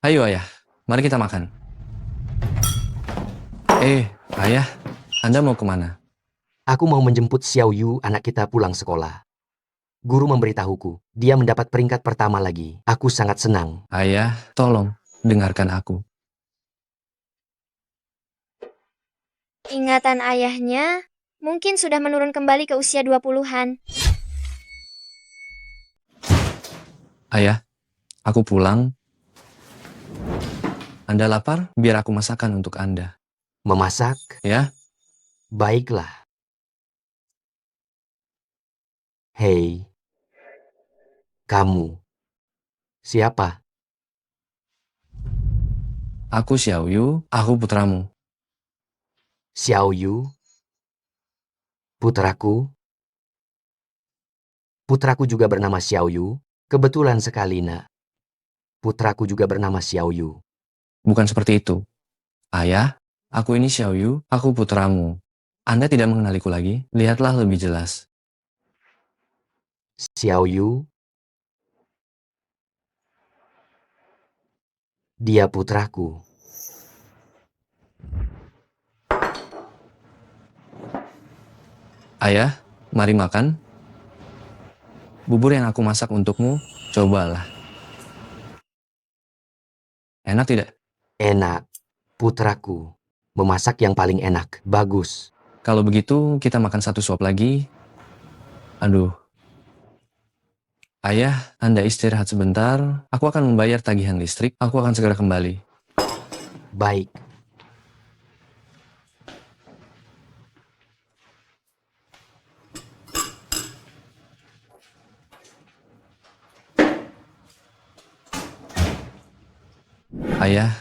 Ayo ayah, mari kita makan. Ayah, Anda mau kemana? Aku mau menjemput Xiao Yu, anak kita, pulang sekolah. Guru memberitahuku, dia mendapat peringkat pertama lagi. Aku sangat senang. Ayah, tolong, dengarkan aku. Ingatan ayahnya mungkin sudah menurun kembali ke usia 20-an. Ayah, aku pulang. Anda lapar? Biar aku masakan untuk Anda. Memasak? Ya? Baiklah. Hei, kamu. Siapa? Aku Xiao Yu, aku putramu. Xiao Yu? Putraku? Putraku juga bernama Xiao Yu. Kebetulan sekali, nak. Putraku juga bernama Xiao Yu. Bukan seperti itu. Ayah, aku ini Xiao Yu, aku putramu. Anda tidak mengenaliku lagi? Lihatlah lebih jelas. Xiao Yu? Dia putraku. Ayah, Mari makan. Bubur yang aku masak untukmu, cobalah. Enak tidak? Enak. Putraku. Memasak yang paling enak. Bagus. Kalau begitu, kita makan satu suap lagi. Aduh. Ayah, Anda istirahat sebentar. Aku akan membayar tagihan listrik. Aku akan segera kembali. Baik. Ayah,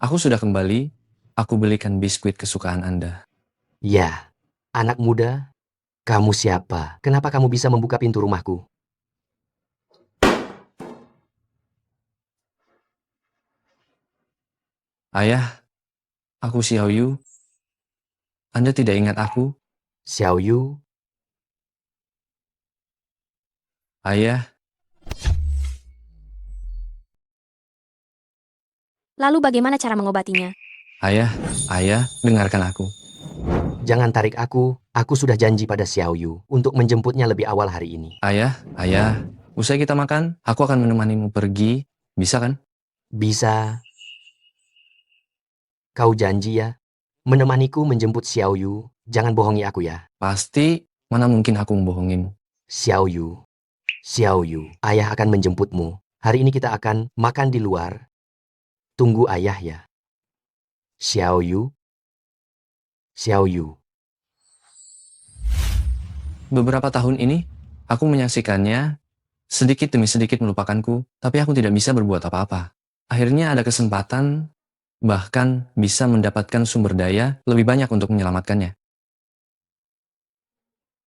aku sudah kembali. Aku belikan biskuit kesukaan Anda. Ya. Anak muda, kamu siapa? Kenapa kamu bisa membuka pintu rumahku? Ayah, aku Xiao Yu. Anda tidak ingat aku? Xiao Yu? Ayah, Lalu bagaimana cara mengobatinya? ayah, dengarkan aku. Jangan tarik aku sudah janji pada Xiao Yu untuk menjemputnya lebih awal hari ini. Ayah, usai kita makan, aku akan menemanimu pergi. Bisa kan? Bisa. Kau janji ya? Menemaniku menjemput Xiao Yu. Jangan bohongi aku ya. Pasti, mana mungkin aku membohongimu. Xiao Yu. Xiao Yu, ayah akan menjemputmu. Hari ini kita akan makan di luar. Tunggu ayah ya. Xiao Yu. Xiao Yu. Beberapa tahun ini, aku menyaksikannya sedikit demi sedikit melupakanku, tapi aku tidak bisa berbuat apa-apa. Akhirnya ada kesempatan, bahkan bisa mendapatkan sumber daya lebih banyak untuk menyelamatkannya.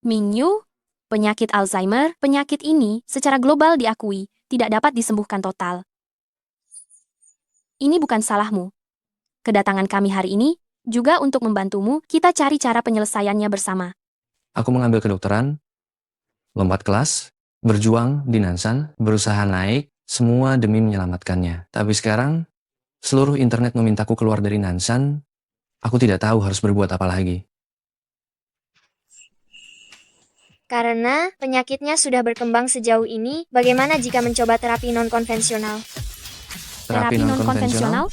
Mingyu, penyakit Alzheimer, penyakit ini secara global diakui tidak dapat disembuhkan total. Ini bukan salahmu. Kedatangan kami hari ini juga untuk membantumu, kita cari cara penyelesaiannya bersama. Aku mengambil kedokteran, lompat kelas, berjuang di Nansan, berusaha naik, semua demi menyelamatkannya. Tapi sekarang, seluruh internet memintaku keluar dari Nansan, aku tidak tahu harus berbuat apa lagi. Karena penyakitnya sudah berkembang sejauh ini, bagaimana jika mencoba terapi non-konvensional? Terapi non-konvensional?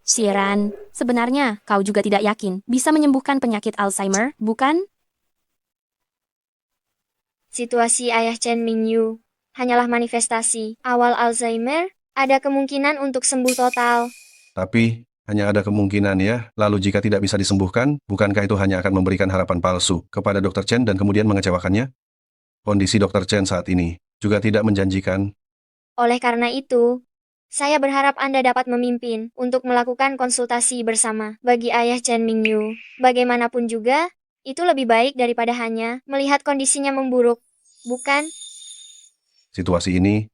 Xiran, sebenarnya kau juga tidak yakin bisa menyembuhkan penyakit Alzheimer, bukan? Situasi ayah Chen Mingyu hanyalah manifestasi awal Alzheimer, ada kemungkinan untuk sembuh total. Tapi, hanya ada kemungkinan ya. Lalu jika tidak bisa disembuhkan, bukankah itu hanya akan memberikan harapan palsu kepada Dr. Chen dan kemudian mengecewakannya? Kondisi Dr. Chen saat ini juga tidak menjanjikan. Oleh karena itu, saya berharap Anda dapat memimpin untuk melakukan konsultasi bersama bagi ayah Chen Mingyu. Bagaimanapun juga, itu lebih baik daripada hanya melihat kondisinya memburuk, bukan? Situasi ini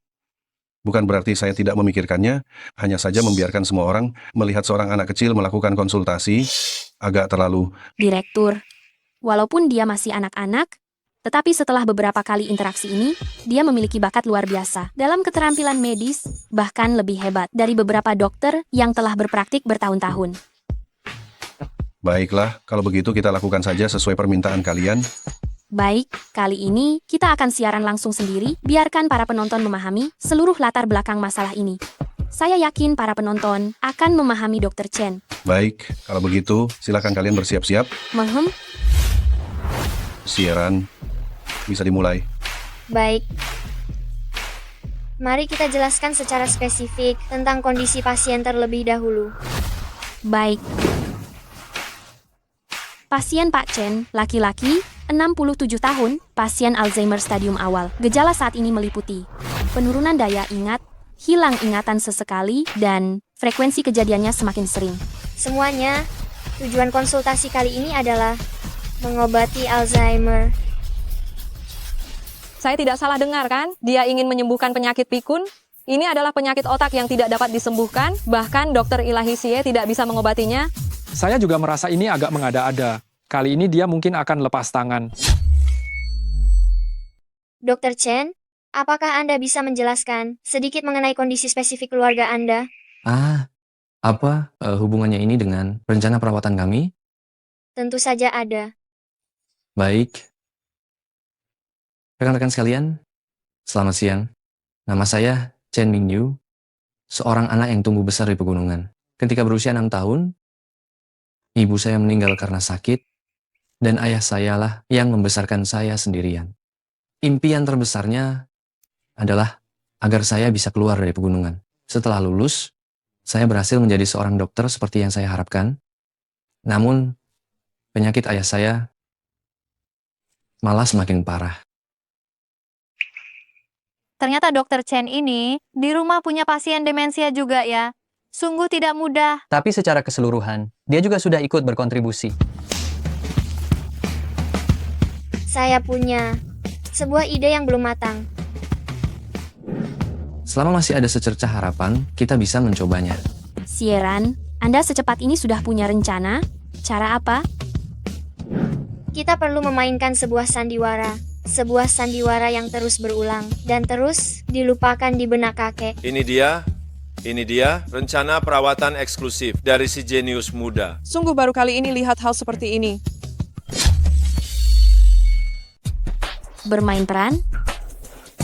bukan berarti saya tidak memikirkannya, hanya saja membiarkan semua orang melihat seorang anak kecil melakukan konsultasi agak terlalu. Direktur, walaupun dia masih anak-anak, tetapi setelah beberapa kali interaksi ini, dia memiliki bakat luar biasa dalam keterampilan medis, bahkan lebih hebat dari beberapa dokter yang telah berpraktik bertahun-tahun. Baiklah, kalau begitu kita lakukan saja sesuai permintaan kalian. Baik, kali ini kita akan siaran langsung sendiri, biarkan para penonton memahami seluruh latar belakang masalah ini. Saya yakin para penonton akan memahami Dr. Chen. Baik, kalau begitu silakan kalian bersiap-siap. Siaran bisa dimulai. Baik. Mari kita jelaskan secara spesifik tentang kondisi pasien terlebih dahulu. Baik. Pasien Pak Chen, laki-laki, 67 tahun, pasien Alzheimer stadium awal. Gejala saat ini meliputi penurunan daya ingat, hilang ingatan sesekali, dan frekuensi kejadiannya semakin sering. Semuanya, tujuan konsultasi kali ini adalah mengobati Alzheimer. Saya tidak salah dengar kan? Dia ingin menyembuhkan penyakit pikun? Ini adalah penyakit otak yang tidak dapat disembuhkan, bahkan Dr. Ilahi Xie tidak bisa mengobatinya. Saya juga merasa ini agak mengada-ada. Kali ini dia mungkin akan lepas tangan. Dr. Chen, apakah Anda bisa menjelaskan sedikit mengenai kondisi spesifik keluarga Anda? Apa hubungannya ini dengan rencana perawatan kami? Tentu saja ada. Baik. Rekan-rekan sekalian, selamat siang. Nama saya Chen Mingyu, seorang anak yang tumbuh besar di pegunungan. Ketika berusia 6 tahun, ibu saya meninggal karena sakit, dan ayah saya lah yang membesarkan saya sendirian. Impian terbesarnya adalah agar saya bisa keluar dari pegunungan. Setelah lulus, saya berhasil menjadi seorang dokter seperti yang saya harapkan. Namun, penyakit ayah saya malah semakin parah. Ternyata Dokter Chen ini di rumah punya pasien demensia juga ya. Sungguh tidak mudah. Tapi secara keseluruhan, dia juga sudah ikut berkontribusi. Saya punya sebuah ide yang belum matang. Selama masih ada secercah harapan, kita bisa mencobanya. Sieran, Anda secepat ini sudah punya rencana? Cara apa? Kita perlu memainkan sebuah sandiwara. Sebuah sandiwara yang terus berulang dan terus dilupakan di benak kakek. Ini dia rencana perawatan eksklusif dari si jenius muda. Sungguh baru kali ini lihat hal seperti ini. Bermain peran?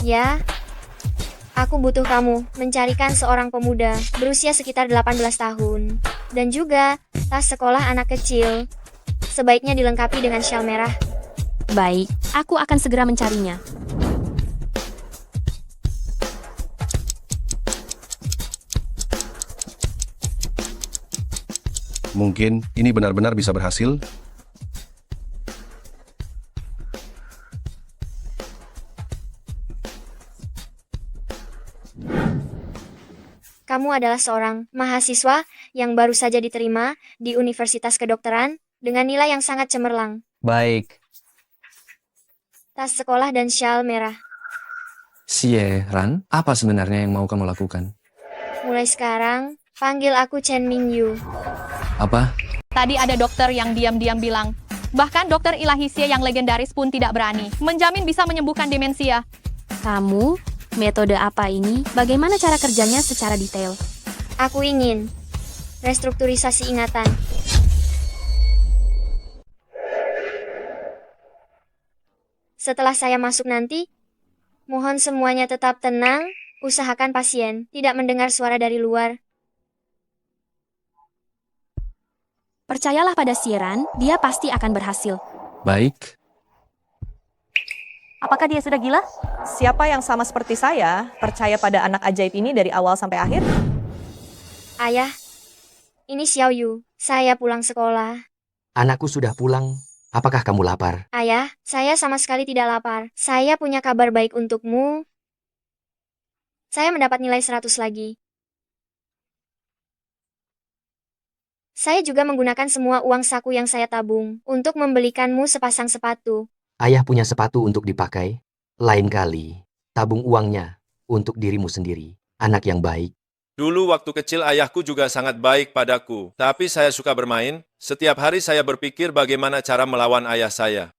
Ya, aku butuh kamu mencarikan seorang pemuda berusia sekitar 18 tahun. Dan juga tas sekolah anak kecil. Sebaiknya dilengkapi dengan syal merah. Baik, aku akan segera mencarinya. Mungkin ini benar-benar bisa berhasil. Kamu adalah seorang mahasiswa yang baru saja diterima di Universitas Kedokteran dengan nilai yang sangat cemerlang. Baik. Tas sekolah dan syal merah. Sieran, apa sebenarnya yang mau kamu lakukan? Mulai sekarang, panggil aku Chen Mingyu. Apa? Tadi ada dokter yang diam-diam bilang, bahkan dokter Ilahi Xie yang legendaris pun tidak berani menjamin bisa menyembuhkan demensia. Kamu? Metode apa ini? Bagaimana cara kerjanya secara detail? Aku ingin restrukturisasi ingatan. Setelah saya masuk nanti, mohon semuanya tetap tenang, usahakan pasien tidak mendengar suara dari luar. Percayalah pada Sieran, dia pasti akan berhasil. Baik. Apakah dia sudah gila? Siapa yang sama seperti saya percaya pada anak ajaib ini dari awal sampai akhir? Ayah, ini Xiao Yu. Saya pulang sekolah. Anakku sudah pulang. Apakah kamu lapar? Ayah, saya sama sekali tidak lapar. Saya punya kabar baik untukmu. Saya mendapat nilai 100 lagi. Saya juga menggunakan semua uang saku yang saya tabung untuk membelikanmu sepasang sepatu. Ayah punya sepatu untuk dipakai. Lain kali, tabung uangnya untuk dirimu sendiri. Anak yang baik. Dulu waktu kecil ayahku juga sangat baik padaku, tapi saya suka bermain. Setiap hari saya berpikir bagaimana cara melawan ayah saya.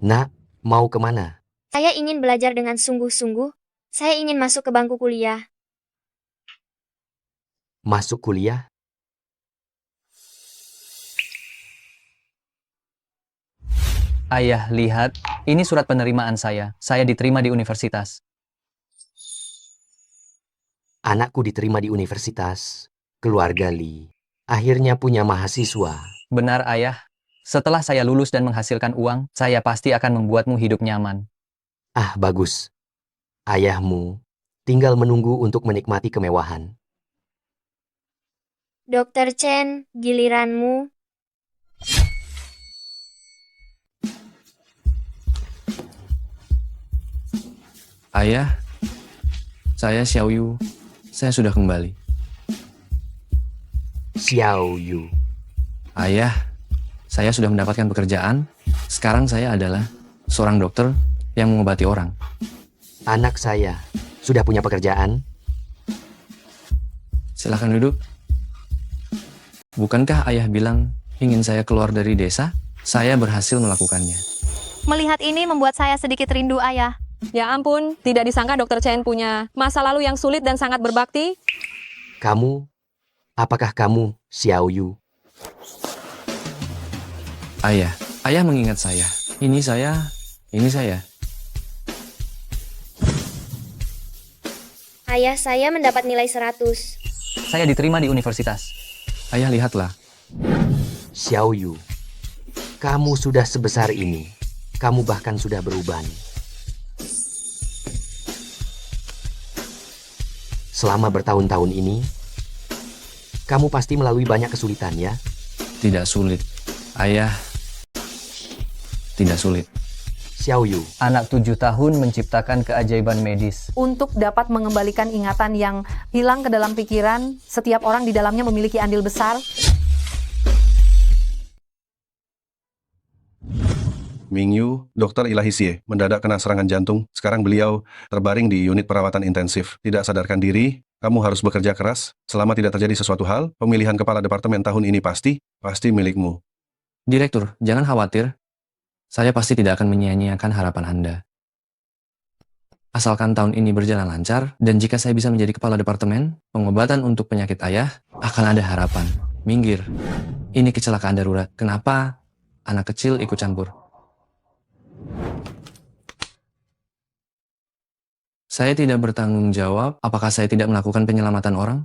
Nak, mau kemana? Saya ingin belajar dengan sungguh-sungguh. Saya ingin masuk ke bangku kuliah. Masuk kuliah? Ayah, lihat. Ini surat penerimaan saya. Saya diterima di universitas. Anakku diterima di universitas. Keluarga Li. Akhirnya punya mahasiswa. Benar, Ayah. Setelah saya lulus dan menghasilkan uang, saya pasti akan membuatmu hidup nyaman. Ah, bagus. Ayahmu tinggal menunggu untuk menikmati kemewahan. Dokter Chen, giliranmu. Ayah, saya Xiao Yu. Saya sudah kembali. Xiao Yu. Ayah, saya sudah mendapatkan pekerjaan. Sekarang saya adalah seorang dokter yang mengobati orang. Anak saya sudah punya pekerjaan. Silakan duduk. Bukankah ayah bilang ingin saya keluar dari desa? Saya berhasil melakukannya. Melihat ini membuat saya sedikit rindu, Ayah. Ya ampun, tidak disangka Dokter Chen punya masa lalu yang sulit dan sangat berbakti. Kamu Apakah kamu, Xiao Yu? Ayah mengingat saya. Ini saya. Ayah saya mendapat nilai 100. Saya diterima di universitas. Ayah lihatlah. Xiao Yu, kamu sudah sebesar ini. Kamu bahkan sudah beruban. Selama bertahun-tahun ini, kamu pasti melalui banyak kesulitan, ya? Tidak sulit. Ayah, tidak sulit. Xiao Yu, Anak 7 tahun menciptakan keajaiban medis. Untuk dapat mengembalikan ingatan yang hilang ke dalam pikiran, setiap orang di dalamnya memiliki andil besar. Mingyu, Dokter Ilahi Xie, mendadak kena serangan jantung. Sekarang beliau terbaring di unit perawatan intensif. Tidak sadarkan diri, kamu harus bekerja keras. Selama tidak terjadi sesuatu hal, pemilihan kepala departemen tahun ini pasti milikmu. Direktur, jangan khawatir. Saya pasti tidak akan menyia-nyiakan harapan Anda. Asalkan tahun ini berjalan lancar, dan jika saya bisa menjadi kepala departemen, pengobatan untuk penyakit ayah, akan ada harapan. Minggir. Ini kecelakaan darurat. Kenapa anak kecil ikut campur? Saya tidak bertanggung jawab apakah saya tidak melakukan penyelamatan orang?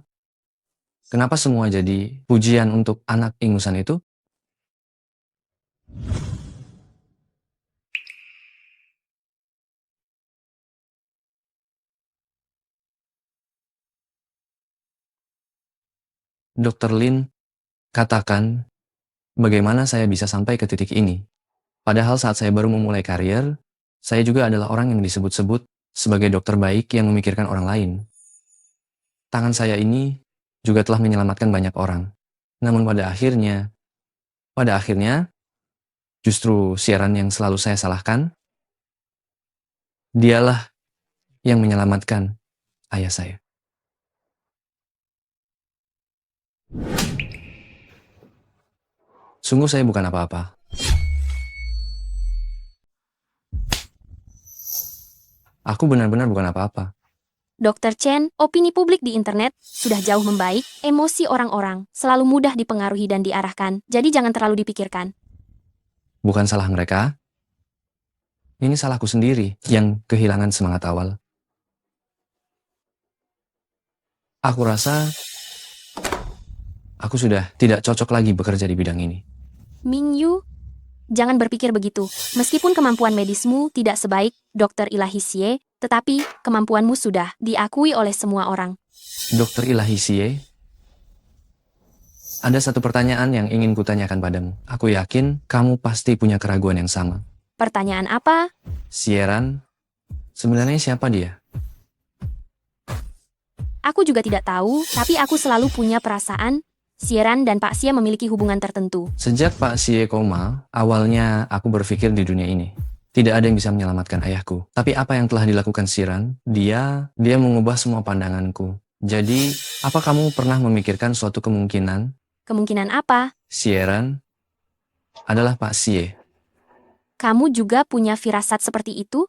Kenapa semua jadi pujian untuk anak ingusan itu? Dr. Lin, katakan bagaimana saya bisa sampai ke titik ini. Padahal saat saya baru memulai karier, saya juga adalah orang yang disebut-sebut sebagai dokter baik yang memikirkan orang lain. Tangan saya ini juga telah menyelamatkan banyak orang. Namun pada akhirnya, justru siaran yang selalu saya salahkan, dialah yang menyelamatkan ayah saya. Sungguh saya bukan apa-apa. Aku benar-benar bukan apa-apa. Dr. Chen, opini publik di internet sudah jauh membaik, emosi orang-orang selalu mudah dipengaruhi dan diarahkan, jadi jangan terlalu dipikirkan. Bukan salah mereka. Ini salahku sendiri yang kehilangan semangat awal. Aku rasa aku sudah tidak cocok lagi bekerja di bidang ini. Mingyu, jangan berpikir begitu. Meskipun kemampuan medismu tidak sebaik Dr. Ilahi Xie, tetapi kemampuanmu sudah diakui oleh semua orang. Dr. Ilahi Xie, ada satu pertanyaan yang ingin kutanyakan padamu. Aku yakin kamu pasti punya keraguan yang sama. Pertanyaan apa? Xieran, sebenarnya siapa dia? Aku juga tidak tahu, tapi aku selalu punya perasaan Xieran dan Pak Xie memiliki hubungan tertentu. Sejak Pak Xie koma, awalnya aku berpikir di dunia ini tidak ada yang bisa menyelamatkan ayahku. Tapi apa yang telah dilakukan Xieran? Dia mengubah semua pandanganku. Jadi, apa kamu pernah memikirkan suatu kemungkinan? Kemungkinan apa? Xieran adalah Pak Xie. Kamu juga punya firasat seperti itu?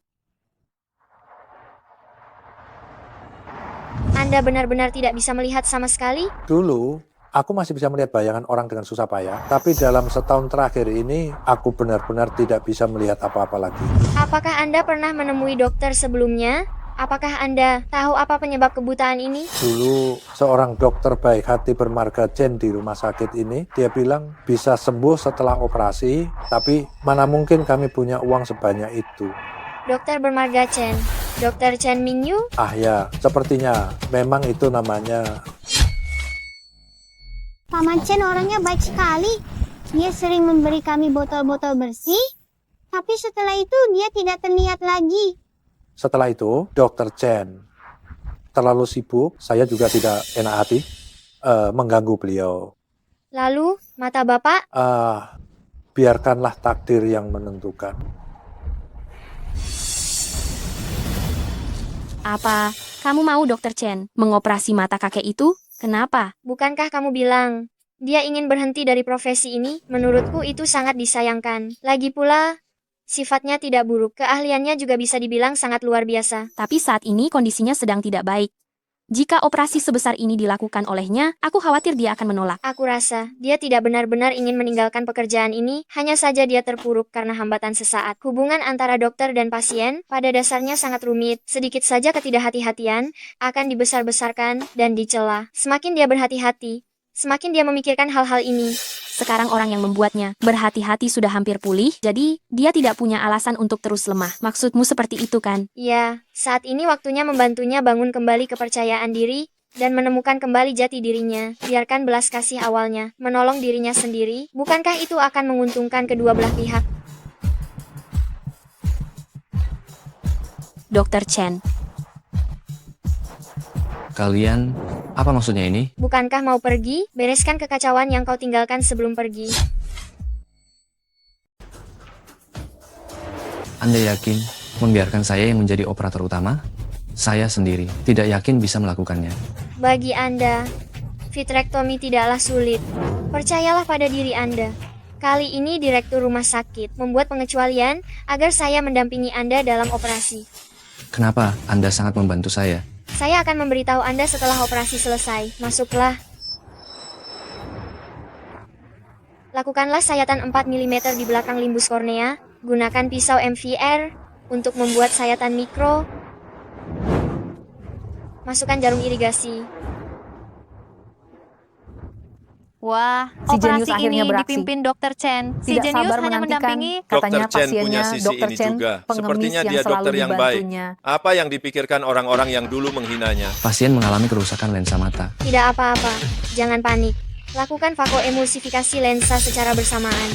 Anda benar-benar tidak bisa melihat sama sekali? Dulu, aku masih bisa melihat bayangan orang dengan susah payah, tapi dalam setahun terakhir ini, aku benar-benar tidak bisa melihat apa-apa lagi. Apakah Anda pernah menemui dokter sebelumnya? Apakah Anda tahu apa penyebab kebutaan ini? Dulu, seorang dokter baik hati bermarga Chen di rumah sakit ini, dia bilang bisa sembuh setelah operasi, tapi mana mungkin kami punya uang sebanyak itu. Dokter bermarga Chen. Dokter Chen Mingyu? Ah ya, sepertinya memang itu namanya. Paman Chen orangnya baik sekali. Dia sering memberi kami botol-botol bersih, tapi setelah itu dia tidak terlihat lagi. Setelah itu, Dokter Chen terlalu sibuk, saya juga tidak enak hati mengganggu beliau. Lalu, mata Bapak? Biarkanlah takdir yang menentukan. Apa kamu mau Dr. Chen mengoperasi mata kakek itu? Kenapa? Bukankah kamu bilang dia ingin berhenti dari profesi ini? Menurutku itu sangat disayangkan. Lagi pula, sifatnya tidak buruk, keahliannya juga bisa dibilang sangat luar biasa. Tapi saat ini kondisinya sedang tidak baik. Jika operasi sebesar ini dilakukan olehnya, aku khawatir dia akan menolak. Aku rasa dia tidak benar-benar ingin meninggalkan pekerjaan ini, hanya saja dia terpuruk karena hambatan sesaat. Hubungan antara dokter dan pasien pada dasarnya sangat rumit. Sedikit saja ketidakhati-hatian akan dibesar-besarkan dan dicela. Semakin dia berhati-hati, semakin dia memikirkan hal-hal ini. Sekarang orang yang membuatnya berhati-hati sudah hampir pulih, jadi dia tidak punya alasan untuk terus lemah. Maksudmu seperti itu kan? Ya, saat ini waktunya membantunya bangun kembali kepercayaan diri dan menemukan kembali jati dirinya. Biarkan belas kasih awalnya menolong dirinya sendiri. Bukankah itu akan menguntungkan kedua belah pihak? Dr. Chen, Kalian, apa maksudnya ini? Bukankah mau pergi? Bereskan kekacauan yang kau tinggalkan sebelum pergi. Anda yakin membiarkan saya yang menjadi operator utama? Saya sendiri tidak yakin bisa melakukannya. Bagi Anda, vitrektomi tidaklah sulit. Percayalah pada diri Anda. Kali ini Direktur Rumah Sakit membuat pengecualian agar saya mendampingi Anda dalam operasi. Kenapa Anda sangat membantu saya? Saya akan memberitahu Anda setelah operasi selesai. Masuklah. Lakukanlah sayatan 4 mm di belakang limbus kornea. Gunakan pisau MVR untuk membuat sayatan mikro. Masukkan jarum irigasi. Wah, Si operasi jenius akhirnya ini beraksi. dipimpin Dr. Chen. Si Tidak jenius sabar hanya menantikan, mendampingi. katanya Dr. Chen punya pasiennya sisi Dr. ini Chen, juga. pengemis Sepertinya yang dia selalu dokter yang baik. dibantunya. Apa yang dipikirkan orang-orang yang dulu menghinanya? Pasien mengalami kerusakan lensa mata. Tidak apa-apa. Jangan panik. Lakukan vakoemulsifikasi lensa secara bersamaan.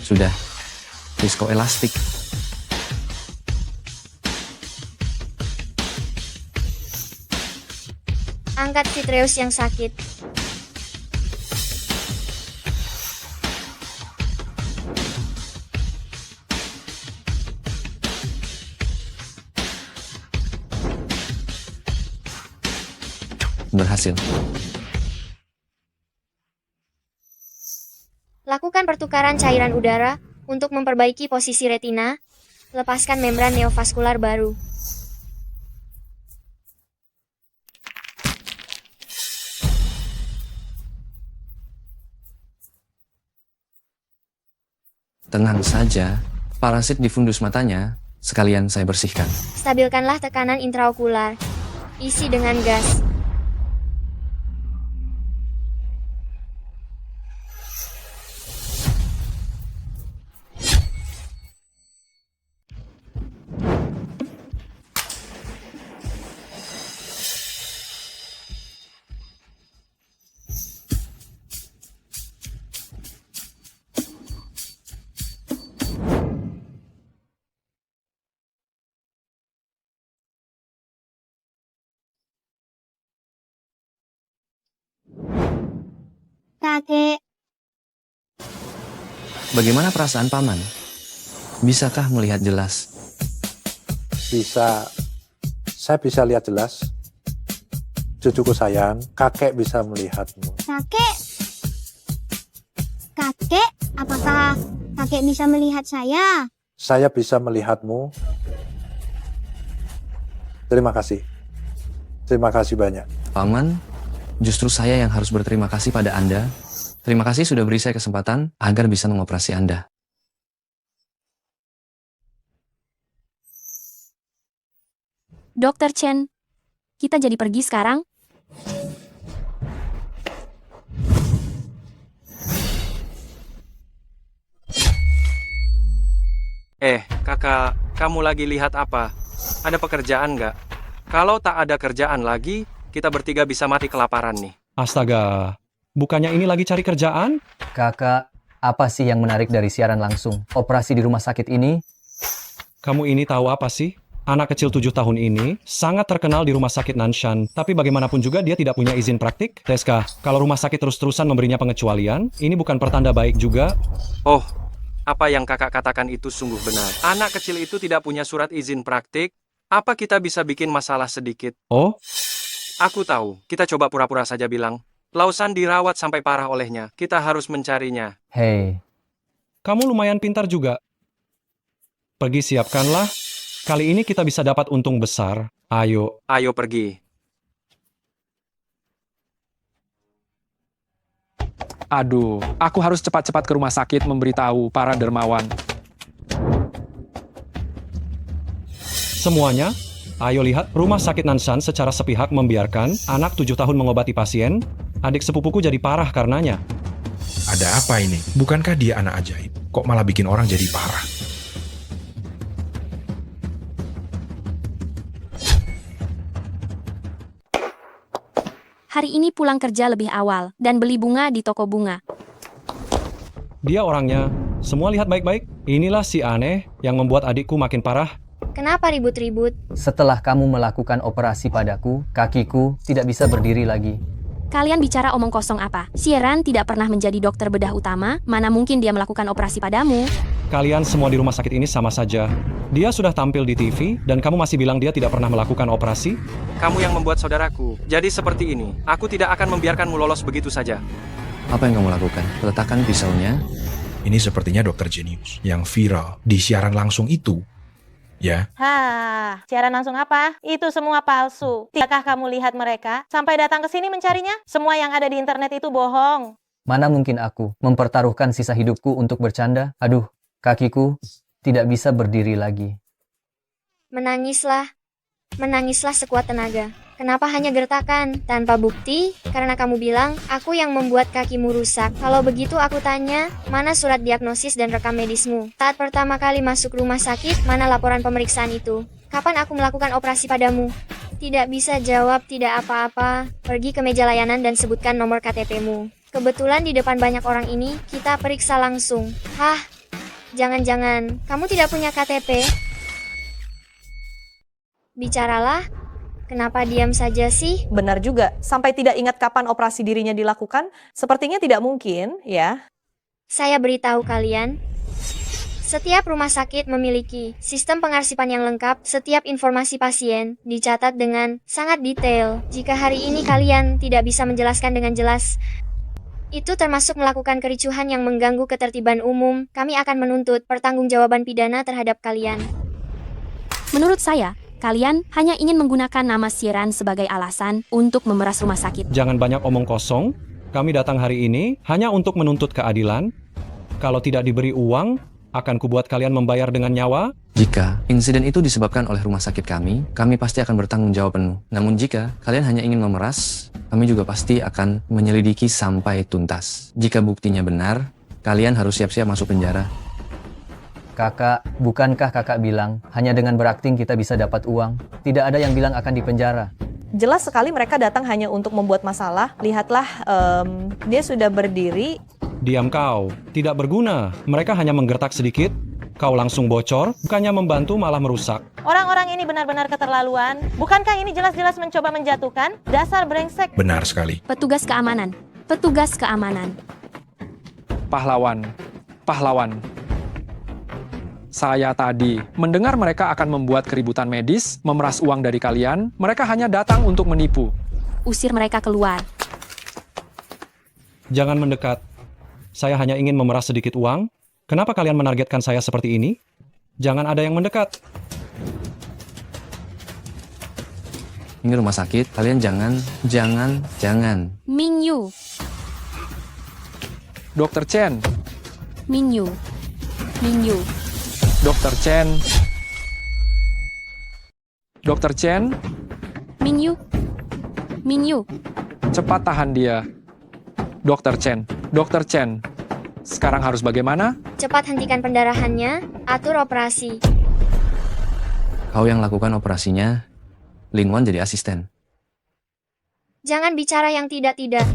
Sudah. Viskoelastik. Angkat vitreus yang sakit. Berhasil. Lakukan pertukaran cairan udara untuk memperbaiki posisi retina. Lepaskan membran neovaskular baru. Tenang saja. Parasit di fundus matanya, sekalian saya bersihkan. Stabilkanlah tekanan intraokular. Isi dengan gas. Kakek, Bagaimana perasaan paman? Bisakah melihat jelas? Bisa, saya bisa lihat jelas. Cucuku sayang, kakek bisa melihatmu. kakek. Kakek, apakah kakek bisa melihat saya? Saya bisa melihatmu. Terima kasih. Terima kasih banyak. Paman, justru saya yang harus berterima kasih pada Anda. Terima kasih sudah beri saya kesempatan agar bisa mengoperasi Anda. Dr. Chen, kita jadi pergi sekarang? Kakak, kamu lagi lihat apa? Ada pekerjaan nggak? Kalau tak ada kerjaan lagi, kita bertiga bisa mati kelaparan nih. Astaga, bukannya ini lagi cari kerjaan? Kakak, apa sih yang menarik dari siaran langsung? Operasi di rumah sakit ini? Kamu ini tahu apa sih? Anak kecil 7 tahun ini sangat terkenal di rumah sakit Nanshan. Tapi bagaimanapun juga dia tidak punya izin praktik. Teska, kalau rumah sakit terus-terusan memberinya pengecualian, ini bukan pertanda baik juga. Oh, apa yang kakak katakan itu sungguh benar. Anak kecil itu tidak punya surat izin praktik. Apa kita bisa bikin masalah sedikit? Oh? Aku tahu, kita coba pura-pura saja bilang. Lausan dirawat sampai parah olehnya. Kita harus mencarinya. Hei, Kamu lumayan pintar juga. Pergi siapkanlah. Kali ini kita bisa dapat untung besar. Ayo. Ayo pergi. Aduh, aku harus cepat-cepat ke rumah sakit memberitahu para dermawan. Semuanya, ayo lihat rumah sakit Nanshan secara sepihak membiarkan anak 7 tahun mengobati pasien. Adik sepupuku jadi parah karenanya. Ada apa ini? Bukankah dia anak ajaib? Kok malah bikin orang jadi parah? Hari ini pulang kerja lebih awal dan beli bunga di toko bunga. Dia orangnya. Semua lihat baik-baik. Inilah si aneh yang membuat adikku makin parah. Kenapa ribut-ribut? Setelah kamu melakukan operasi padaku, kakiku tidak bisa berdiri lagi. Kalian bicara omong kosong apa? Sieran tidak pernah menjadi dokter bedah utama, mana mungkin dia melakukan operasi padamu? Kalian semua di rumah sakit ini sama saja. Dia sudah tampil di TV dan kamu masih bilang dia tidak pernah melakukan operasi? Kamu yang membuat saudaraku. Jadi seperti ini. Aku tidak akan membiarkanmu lolos begitu saja. Apa yang kamu lakukan? Letakkan pisaunya. Ini sepertinya Dr. Genius yang viral di siaran langsung itu. Ya, Hah, siaran langsung apa? Itu semua palsu. Tidakkah kamu lihat mereka? Sampai datang ke sini mencarinya? Semua yang ada di internet itu bohong. Mana mungkin aku mempertaruhkan sisa hidupku untuk bercanda? Aduh, kakiku tidak bisa berdiri lagi. Menangislah. Menangislah sekuat tenaga. Kenapa hanya gertakan? Tanpa bukti? Karena kamu bilang, aku yang membuat kakimu rusak. Kalau begitu aku tanya, mana surat diagnosis dan rekam medismu? Saat pertama kali masuk rumah sakit, mana laporan pemeriksaan itu? Kapan aku melakukan operasi padamu? Tidak bisa jawab tidak apa-apa. Pergi ke meja layanan dan sebutkan nomor KTP-mu. Kebetulan di depan banyak orang ini, kita periksa langsung. Hah? Jangan-jangan, kamu tidak punya KTP? Bicaralah. Kenapa diam saja sih? Benar juga, sampai tidak ingat kapan operasi dirinya dilakukan, sepertinya tidak mungkin, ya. Saya beritahu kalian, setiap rumah sakit memiliki sistem pengarsipan yang lengkap. Setiap informasi pasien dicatat dengan sangat detail. Jika hari ini kalian tidak bisa menjelaskan dengan jelas, itu termasuk melakukan kericuhan yang mengganggu ketertiban umum, kami akan menuntut pertanggungjawaban pidana terhadap kalian. Menurut saya, kalian hanya ingin menggunakan nama Sieran sebagai alasan untuk memeras rumah sakit. Jangan banyak omong kosong. Kami datang hari ini hanya untuk menuntut keadilan. Kalau tidak diberi uang, akan kubuat kalian membayar dengan nyawa. Jika insiden itu disebabkan oleh rumah sakit kami pasti akan bertanggung jawab penuh. Namun jika kalian hanya ingin memeras, kami juga pasti akan menyelidiki sampai tuntas. Jika buktinya benar, kalian harus siap-siap masuk penjara. Kakak, bukankah kakak bilang hanya dengan berakting kita bisa dapat uang? Tidak ada yang bilang akan dipenjara. Jelas sekali mereka datang hanya untuk membuat masalah. Lihatlah, dia sudah berdiri. Diam kau, tidak berguna. Mereka hanya menggertak sedikit. Kau langsung bocor, bukannya membantu malah merusak. Orang-orang ini benar-benar keterlaluan. Bukankah ini jelas-jelas mencoba menjatuhkan? Dasar brengsek. benar sekali. Petugas keamanan. Petugas keamanan. Pahlawan. Pahlawan. Saya tadi mendengar mereka akan membuat keributan medis, memeras uang dari kalian. Mereka hanya datang untuk menipu. Usir mereka keluar. Jangan mendekat. Saya hanya ingin memeras sedikit uang. Kenapa kalian menargetkan saya seperti ini? Jangan ada yang mendekat. Ini rumah sakit, kalian jangan. Mingyu. Dr. Chen. Mingyu. Mingyu. Dr. Chen. Dr. Chen, Mingyu. Mingyu. cepat tahan dia. Dr. Chen. Dr. Chen. Sekarang harus bagaimana? Cepat hentikan pendarahannya, atur operasi. Kau yang lakukan operasinya, Lin Wan jadi asisten. Jangan bicara yang tidak-tidak.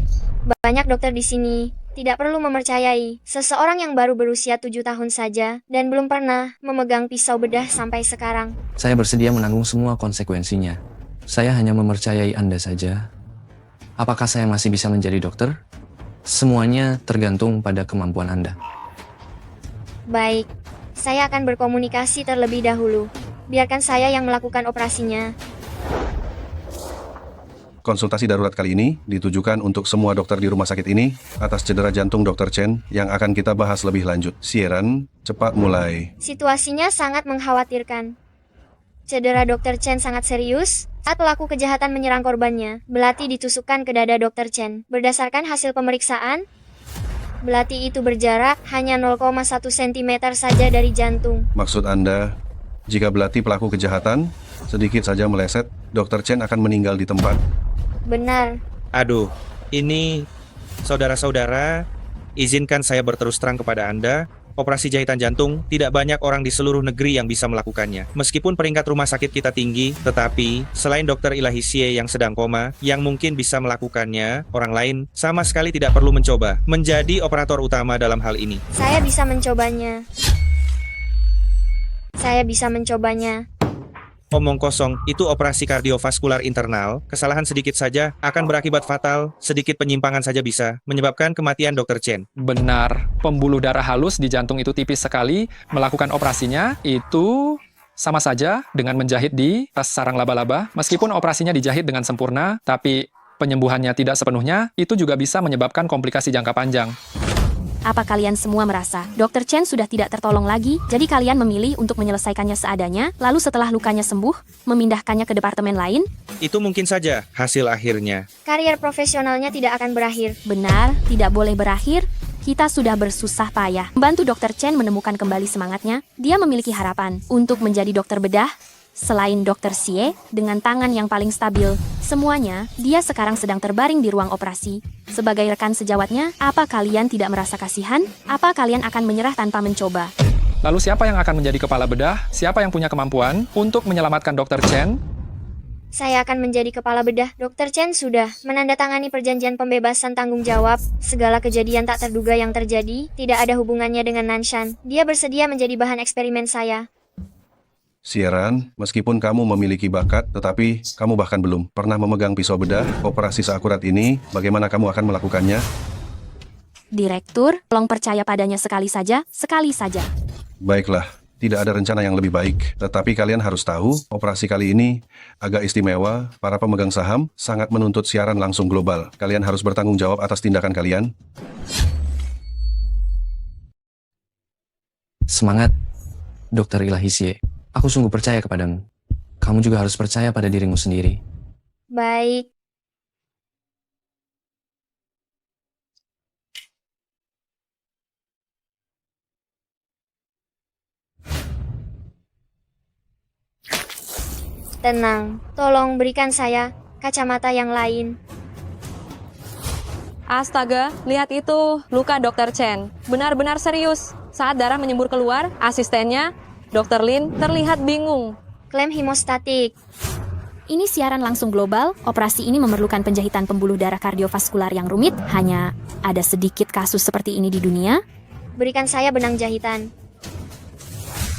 Banyak dokter di sini. Tidak perlu mempercayai, seseorang yang baru berusia 7 tahun saja, dan belum pernah memegang pisau bedah sampai sekarang. Saya bersedia menanggung semua konsekuensinya. Saya hanya mempercayai Anda saja. Apakah saya masih bisa menjadi dokter? Semuanya tergantung pada kemampuan Anda. Baik, saya akan berkomunikasi terlebih dahulu. Biarkan saya yang melakukan operasinya. Konsultasi darurat kali ini ditujukan untuk semua dokter di rumah sakit ini atas cedera jantung Dr. Chen yang akan kita bahas lebih lanjut. Sieran, cepat mulai. Situasinya sangat mengkhawatirkan. Cedera Dr. Chen sangat serius. Saat pelaku kejahatan menyerang korbannya, belati ditusukkan ke dada Dr. Chen. Berdasarkan hasil pemeriksaan, belati itu berjarak hanya 0,1 cm saja dari jantung. Maksud Anda, jika belati pelaku kejahatan sedikit saja meleset, Dr. Chen akan meninggal di tempat? Benar. Aduh, ini saudara-saudara, izinkan saya berterus terang kepada Anda. Operasi jahitan jantung, tidak banyak orang di seluruh negeri yang bisa melakukannya. Meskipun peringkat rumah sakit kita tinggi, tetapi selain Dr. Ilahi Xie yang sedang koma, yang mungkin bisa melakukannya, orang lain sama sekali tidak perlu mencoba menjadi operator utama dalam hal ini. Saya bisa mencobanya. Saya bisa mencobanya. Omong kosong, itu operasi kardiovaskular internal. Kesalahan sedikit saja akan berakibat fatal, sedikit penyimpangan saja bisa menyebabkan kematian Dr. Chen. Benar, pembuluh darah halus di jantung itu tipis sekali. Melakukan operasinya itu sama saja dengan menjahit di tas sarang laba-laba. Meskipun operasinya dijahit dengan sempurna, tapi penyembuhannya tidak sepenuhnya, itu juga bisa menyebabkan komplikasi jangka panjang. Apa kalian semua merasa Dr. Chen sudah tidak tertolong lagi, jadi kalian memilih untuk menyelesaikannya seadanya, lalu setelah lukanya sembuh, memindahkannya ke departemen lain? Itu mungkin saja hasil akhirnya. Karier profesionalnya tidak akan berakhir. Benar, tidak boleh berakhir. Kita sudah bersusah payah membantu Dr. Chen menemukan kembali semangatnya. Dia memiliki harapan untuk menjadi dokter bedah. Selain Dr. Xie, dengan tangan yang paling stabil, semuanya, dia sekarang sedang terbaring di ruang operasi. Sebagai rekan sejawatnya, apa kalian tidak merasa kasihan? Apa kalian akan menyerah tanpa mencoba? Lalu siapa yang akan menjadi kepala bedah? Siapa yang punya kemampuan untuk menyelamatkan Dr. Chen? Saya akan menjadi kepala bedah. Dr. Chen sudah menandatangani perjanjian pembebasan tanggung jawab. Segala kejadian tak terduga yang terjadi tidak ada hubungannya dengan Nanshan. Dia bersedia menjadi bahan eksperimen saya. Sieran, meskipun kamu memiliki bakat, tetapi kamu bahkan belum pernah memegang pisau bedah operasi seakurat ini, bagaimana kamu akan melakukannya? Direktur, tolong percaya padanya sekali saja, sekali saja. Baiklah, tidak ada rencana yang lebih baik, tetapi kalian harus tahu, operasi kali ini agak istimewa. Para pemegang saham sangat menuntut siaran langsung global. Kalian harus bertanggung jawab atas tindakan kalian. Semangat, Dr. Ilahi Xie. Aku sungguh percaya kepadamu. Kamu juga harus percaya pada dirimu sendiri. Baik. Tenang, tolong berikan saya kacamata yang lain. Astaga, lihat itu, luka Dr. Chen. Benar-benar serius. Saat darah menyembur keluar, asistennya, Dr. Lin, terlihat bingung. Klaim hemostatik. Ini siaran langsung global, operasi ini memerlukan penjahitan pembuluh darah kardiovaskular yang rumit, hanya ada sedikit kasus seperti ini di dunia. Berikan saya benang jahitan.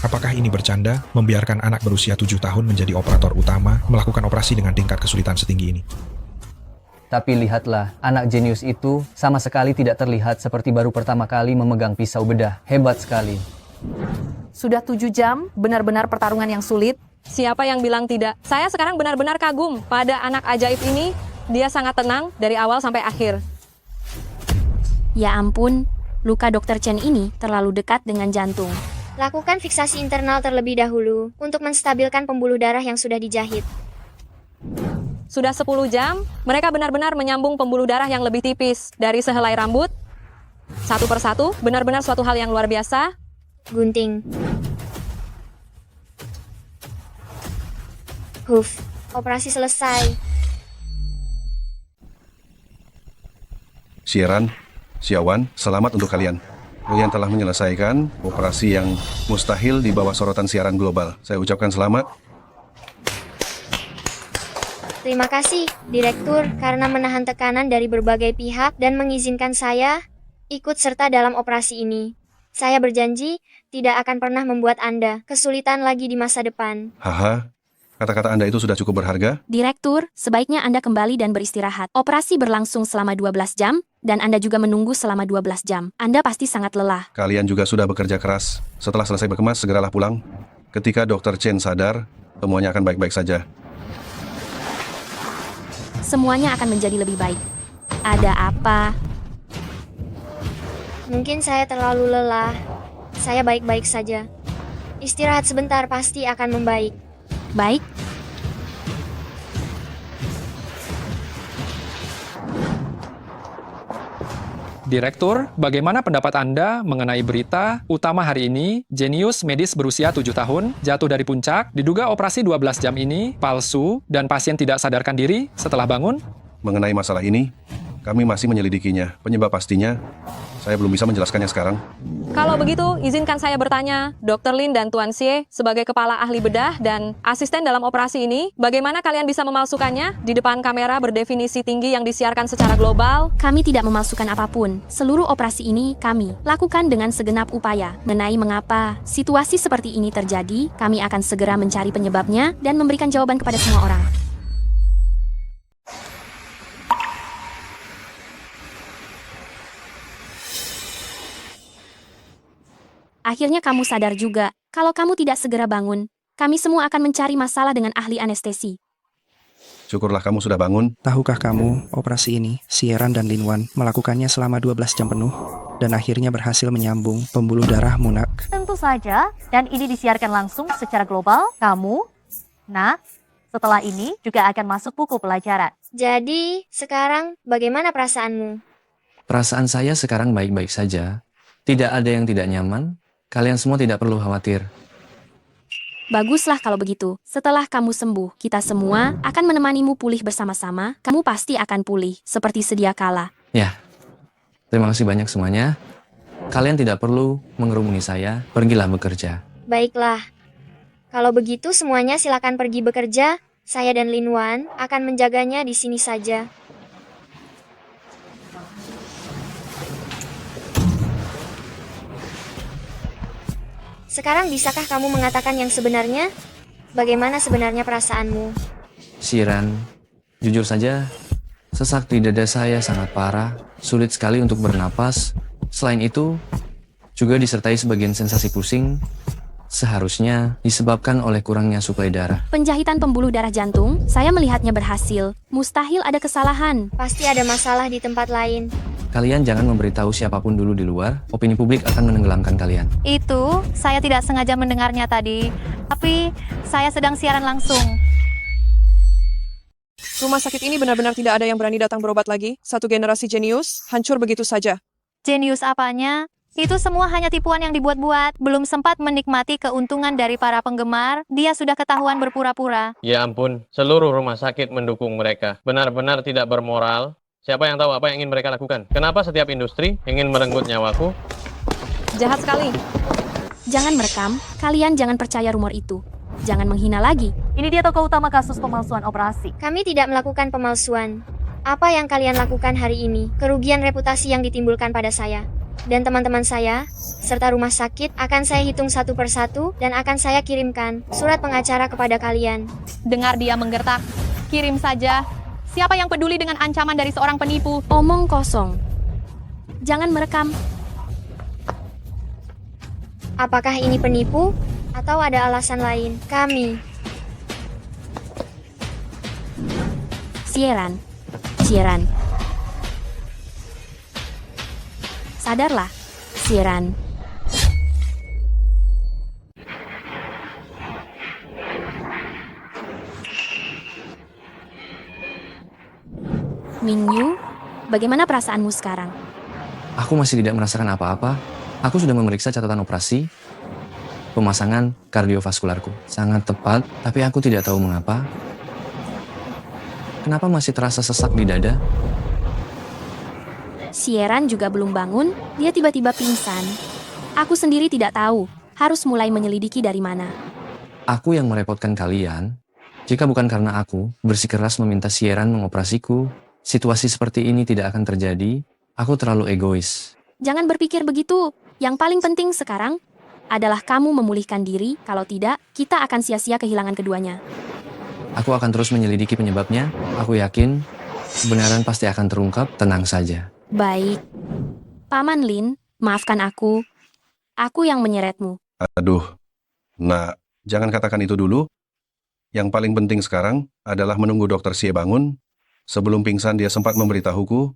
Apakah ini bercanda membiarkan anak berusia 7 tahun menjadi operator utama melakukan operasi dengan tingkat kesulitan setinggi ini? Tapi lihatlah, anak jenius itu sama sekali tidak terlihat seperti baru pertama kali memegang pisau bedah. Hebat sekali. Sudah 7 jam, benar-benar pertarungan yang sulit. Siapa yang bilang tidak? Saya sekarang benar-benar kagum pada anak ajaib ini. Dia sangat tenang dari awal sampai akhir. Ya ampun, luka Dr. Chen ini terlalu dekat dengan jantung. Lakukan fiksasi internal terlebih dahulu untuk menstabilkan pembuluh darah yang sudah dijahit. Sudah 10 jam, mereka benar-benar menyambung pembuluh darah yang lebih tipis dari sehelai rambut. Satu persatu, benar-benar suatu hal yang luar biasa. Gunting. Huf, operasi selesai. Sieran, Xiaowan, selamat untuk kalian. Kalian telah menyelesaikan operasi yang mustahil di bawah sorotan siaran global. Saya ucapkan selamat. Terima kasih, Direktur, karena menahan tekanan dari berbagai pihak dan mengizinkan saya ikut serta dalam operasi ini. Saya berjanji tidak akan pernah membuat Anda kesulitan lagi di masa depan. Haha, kata-kata Anda itu sudah cukup berharga. Direktur, sebaiknya Anda kembali dan beristirahat. Operasi berlangsung selama 12 jam, dan Anda juga menunggu selama 12 jam. Anda pasti sangat lelah. Kalian juga sudah bekerja keras. Setelah selesai berkemas, segeralah pulang. Ketika Dr. Chen sadar, semuanya akan baik-baik saja. semuanya akan menjadi lebih baik. Ada apa? Mungkin saya terlalu lelah. Saya baik-baik saja. Istirahat sebentar pasti akan membaik. Baik. Direktur, bagaimana pendapat Anda mengenai berita utama hari ini, jenius medis berusia 7 tahun, jatuh dari puncak, diduga operasi 12 jam ini, palsu, dan pasien tidak sadarkan diri setelah bangun? Mengenai masalah ini, kami masih menyelidikinya. Penyebab pastinya, saya belum bisa menjelaskannya sekarang. Kalau begitu, izinkan saya bertanya, Dr. Lin dan Tuan Xie, sebagai kepala ahli bedah dan asisten dalam operasi ini, bagaimana kalian bisa memalsukannya di depan kamera berdefinisi tinggi yang disiarkan secara global? Kami tidak memalsukan apapun. Seluruh operasi ini kami lakukan dengan segenap upaya. Mengenai mengapa situasi seperti ini terjadi, kami akan segera mencari penyebabnya dan memberikan jawaban kepada semua orang. Akhirnya kamu sadar juga, kalau kamu tidak segera bangun, kami semua akan mencari masalah dengan ahli anestesi. Syukurlah kamu sudah bangun. Tahukah kamu, operasi ini, Xieran dan Linwan melakukannya selama 12 jam penuh dan akhirnya berhasil menyambung pembuluh darah Munak. Tentu saja, dan ini disiarkan langsung secara global. Kamu, setelah ini juga akan masuk buku pelajaran. Jadi, sekarang bagaimana perasaanmu? Perasaan saya sekarang baik-baik saja. Tidak ada yang tidak nyaman. Kalian semua tidak perlu khawatir. Baguslah kalau begitu. Setelah kamu sembuh, kita semua akan menemanimu pulih bersama-sama. Kamu pasti akan pulih, seperti sedia kala. Ya, terima kasih banyak semuanya. Kalian tidak perlu mengerumuni saya. Pergilah bekerja. Baiklah. Kalau begitu semuanya silakan pergi bekerja. Saya dan Linwan akan menjaganya di sini saja. Sekarang bisakah kamu mengatakan yang sebenarnya? Bagaimana sebenarnya perasaanmu? Xieran, jujur saja, sesak di dada saya sangat parah, sulit sekali untuk bernapas. Selain itu, juga disertai sebagian sensasi pusing, seharusnya disebabkan oleh kurangnya suplai darah. Penjahitan pembuluh darah jantung, saya melihatnya berhasil. Mustahil ada kesalahan. Pasti ada masalah di tempat lain. Kalian jangan memberitahu siapapun dulu di luar, opini publik akan menenggelamkan kalian. Itu, saya tidak sengaja mendengarnya tadi, tapi saya sedang siaran langsung. Rumah sakit ini benar-benar tidak ada yang berani datang berobat lagi. Satu generasi jenius, hancur begitu saja. Jenius apanya? Itu semua hanya tipuan yang dibuat-buat. Belum sempat menikmati keuntungan dari para penggemar, dia sudah ketahuan berpura-pura. Ya ampun, seluruh rumah sakit mendukung mereka. Benar-benar tidak bermoral. Siapa yang tahu apa yang ingin mereka lakukan? Kenapa setiap industri ingin merenggut nyawaku? Jahat sekali. Jangan merekam, kalian jangan percaya rumor itu. Jangan menghina lagi. Ini dia tokoh utama kasus pemalsuan operasi. Kami tidak melakukan pemalsuan. Apa yang kalian lakukan hari ini? Kerugian reputasi yang ditimbulkan pada saya dan teman-teman saya, serta rumah sakit, akan saya hitung satu persatu dan akan saya kirimkan surat pengacara kepada kalian. Dengar dia menggertak. Kirim saja. Siapa yang peduli dengan ancaman dari seorang penipu? Omong kosong. Jangan merekam. Apakah ini penipu? Atau ada alasan lain? Kami. Xieran. Sadarlah, Xieran. Mingyu, bagaimana perasaanmu sekarang? Aku masih tidak merasakan apa-apa. Aku sudah memeriksa catatan operasi. Pemasangan kardiovaskularku sangat tepat, tapi aku tidak tahu mengapa. Kenapa masih terasa sesak di dada? Xieran juga belum bangun, dia tiba-tiba pingsan. Aku sendiri tidak tahu, harus mulai menyelidiki dari mana. Aku yang merepotkan kalian. Jika bukan karena aku bersikeras meminta Xieran mengoperasiku, situasi seperti ini tidak akan terjadi. Aku terlalu egois. Jangan berpikir begitu. Yang paling penting sekarang adalah kamu memulihkan diri. Kalau tidak, kita akan sia-sia kehilangan keduanya. Aku akan terus menyelidiki penyebabnya. Aku yakin kebenaran pasti akan terungkap. Tenang saja. Baik. Paman Lin, maafkan aku. Aku yang menyeretmu. Aduh. Nah, jangan katakan itu dulu. Yang paling penting sekarang adalah menunggu Dr. Xie bangun Sebelum pingsan dia sempat memberitahuku,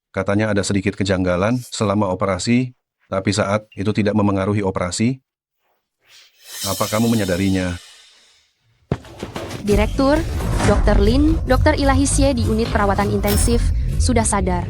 katanya ada sedikit kejanggalan selama operasi, tapi saat itu tidak memengaruhi operasi. Apa kamu menyadarinya? Direktur, Dr. Lin, Dr. Ilahisie di unit perawatan intensif sudah sadar.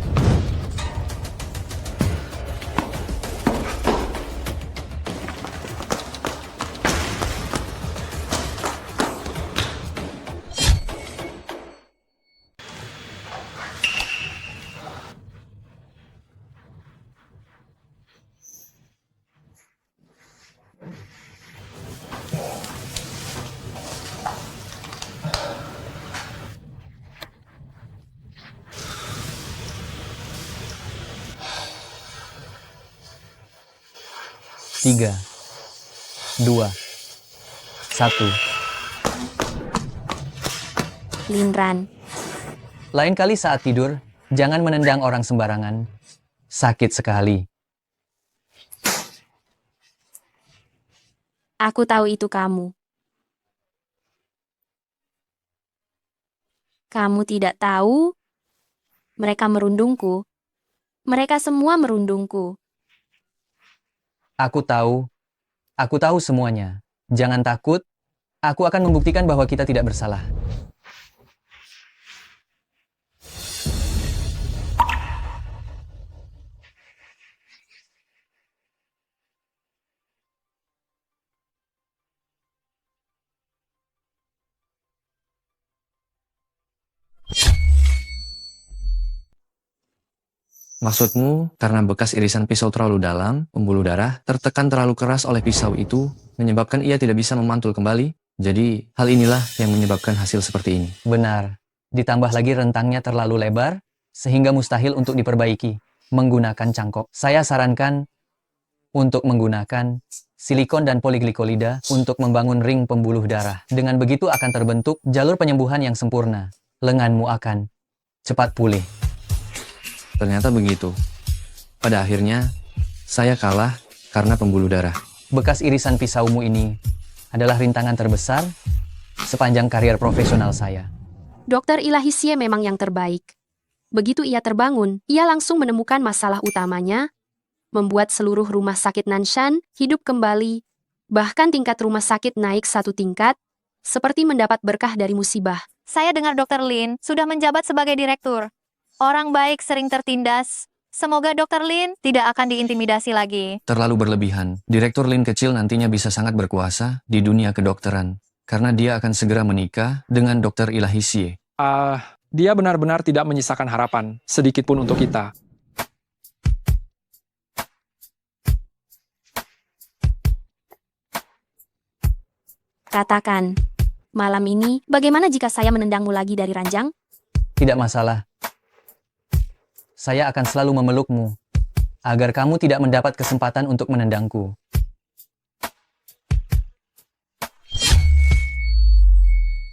Tiga, dua, satu. Linran, Lain kali saat tidur, jangan menendang orang sembarangan. Sakit sekali. aku tahu itu kamu. Kamu tidak tahu? Mereka merundungku. Mereka semua merundungku. Aku tahu semuanya. Jangan takut, aku akan membuktikan bahwa kita tidak bersalah. Maksudmu, karena bekas irisan pisau terlalu dalam, pembuluh darah tertekan terlalu keras oleh pisau itu, menyebabkan ia tidak bisa memantul kembali? Jadi, hal inilah yang menyebabkan hasil seperti ini. Benar. Ditambah lagi rentangnya terlalu lebar, sehingga mustahil untuk diperbaiki. Menggunakan cangkok. Saya sarankan untuk menggunakan silikon dan poliglikolida untuk membangun ring pembuluh darah. Dengan begitu akan terbentuk jalur penyembuhan yang sempurna. Lenganmu akan cepat pulih. Ternyata begitu. Pada akhirnya, saya kalah karena pembuluh darah. Bekas irisan pisaumu ini adalah rintangan terbesar sepanjang karier profesional saya. Dr. Ilahisie memang yang terbaik. Begitu ia terbangun, ia langsung menemukan masalah utamanya, membuat seluruh rumah sakit Nanshan hidup kembali, bahkan tingkat rumah sakit naik 1 tingkat, seperti mendapat berkah dari musibah. Saya dengar Dr. Lin sudah menjabat sebagai direktur. Orang baik sering tertindas. Semoga Dr. Lin tidak akan diintimidasi lagi. Terlalu berlebihan. Direktur Lin kecil nantinya bisa sangat berkuasa di dunia kedokteran, karena dia akan segera menikah dengan Dr. Ilahisie. Dia benar-benar tidak menyisakan harapan, sedikit pun untuk kita. Katakan, malam ini bagaimana jika saya menendangmu lagi dari ranjang? Tidak masalah. Saya akan selalu memelukmu, agar kamu tidak mendapat kesempatan untuk menendangku.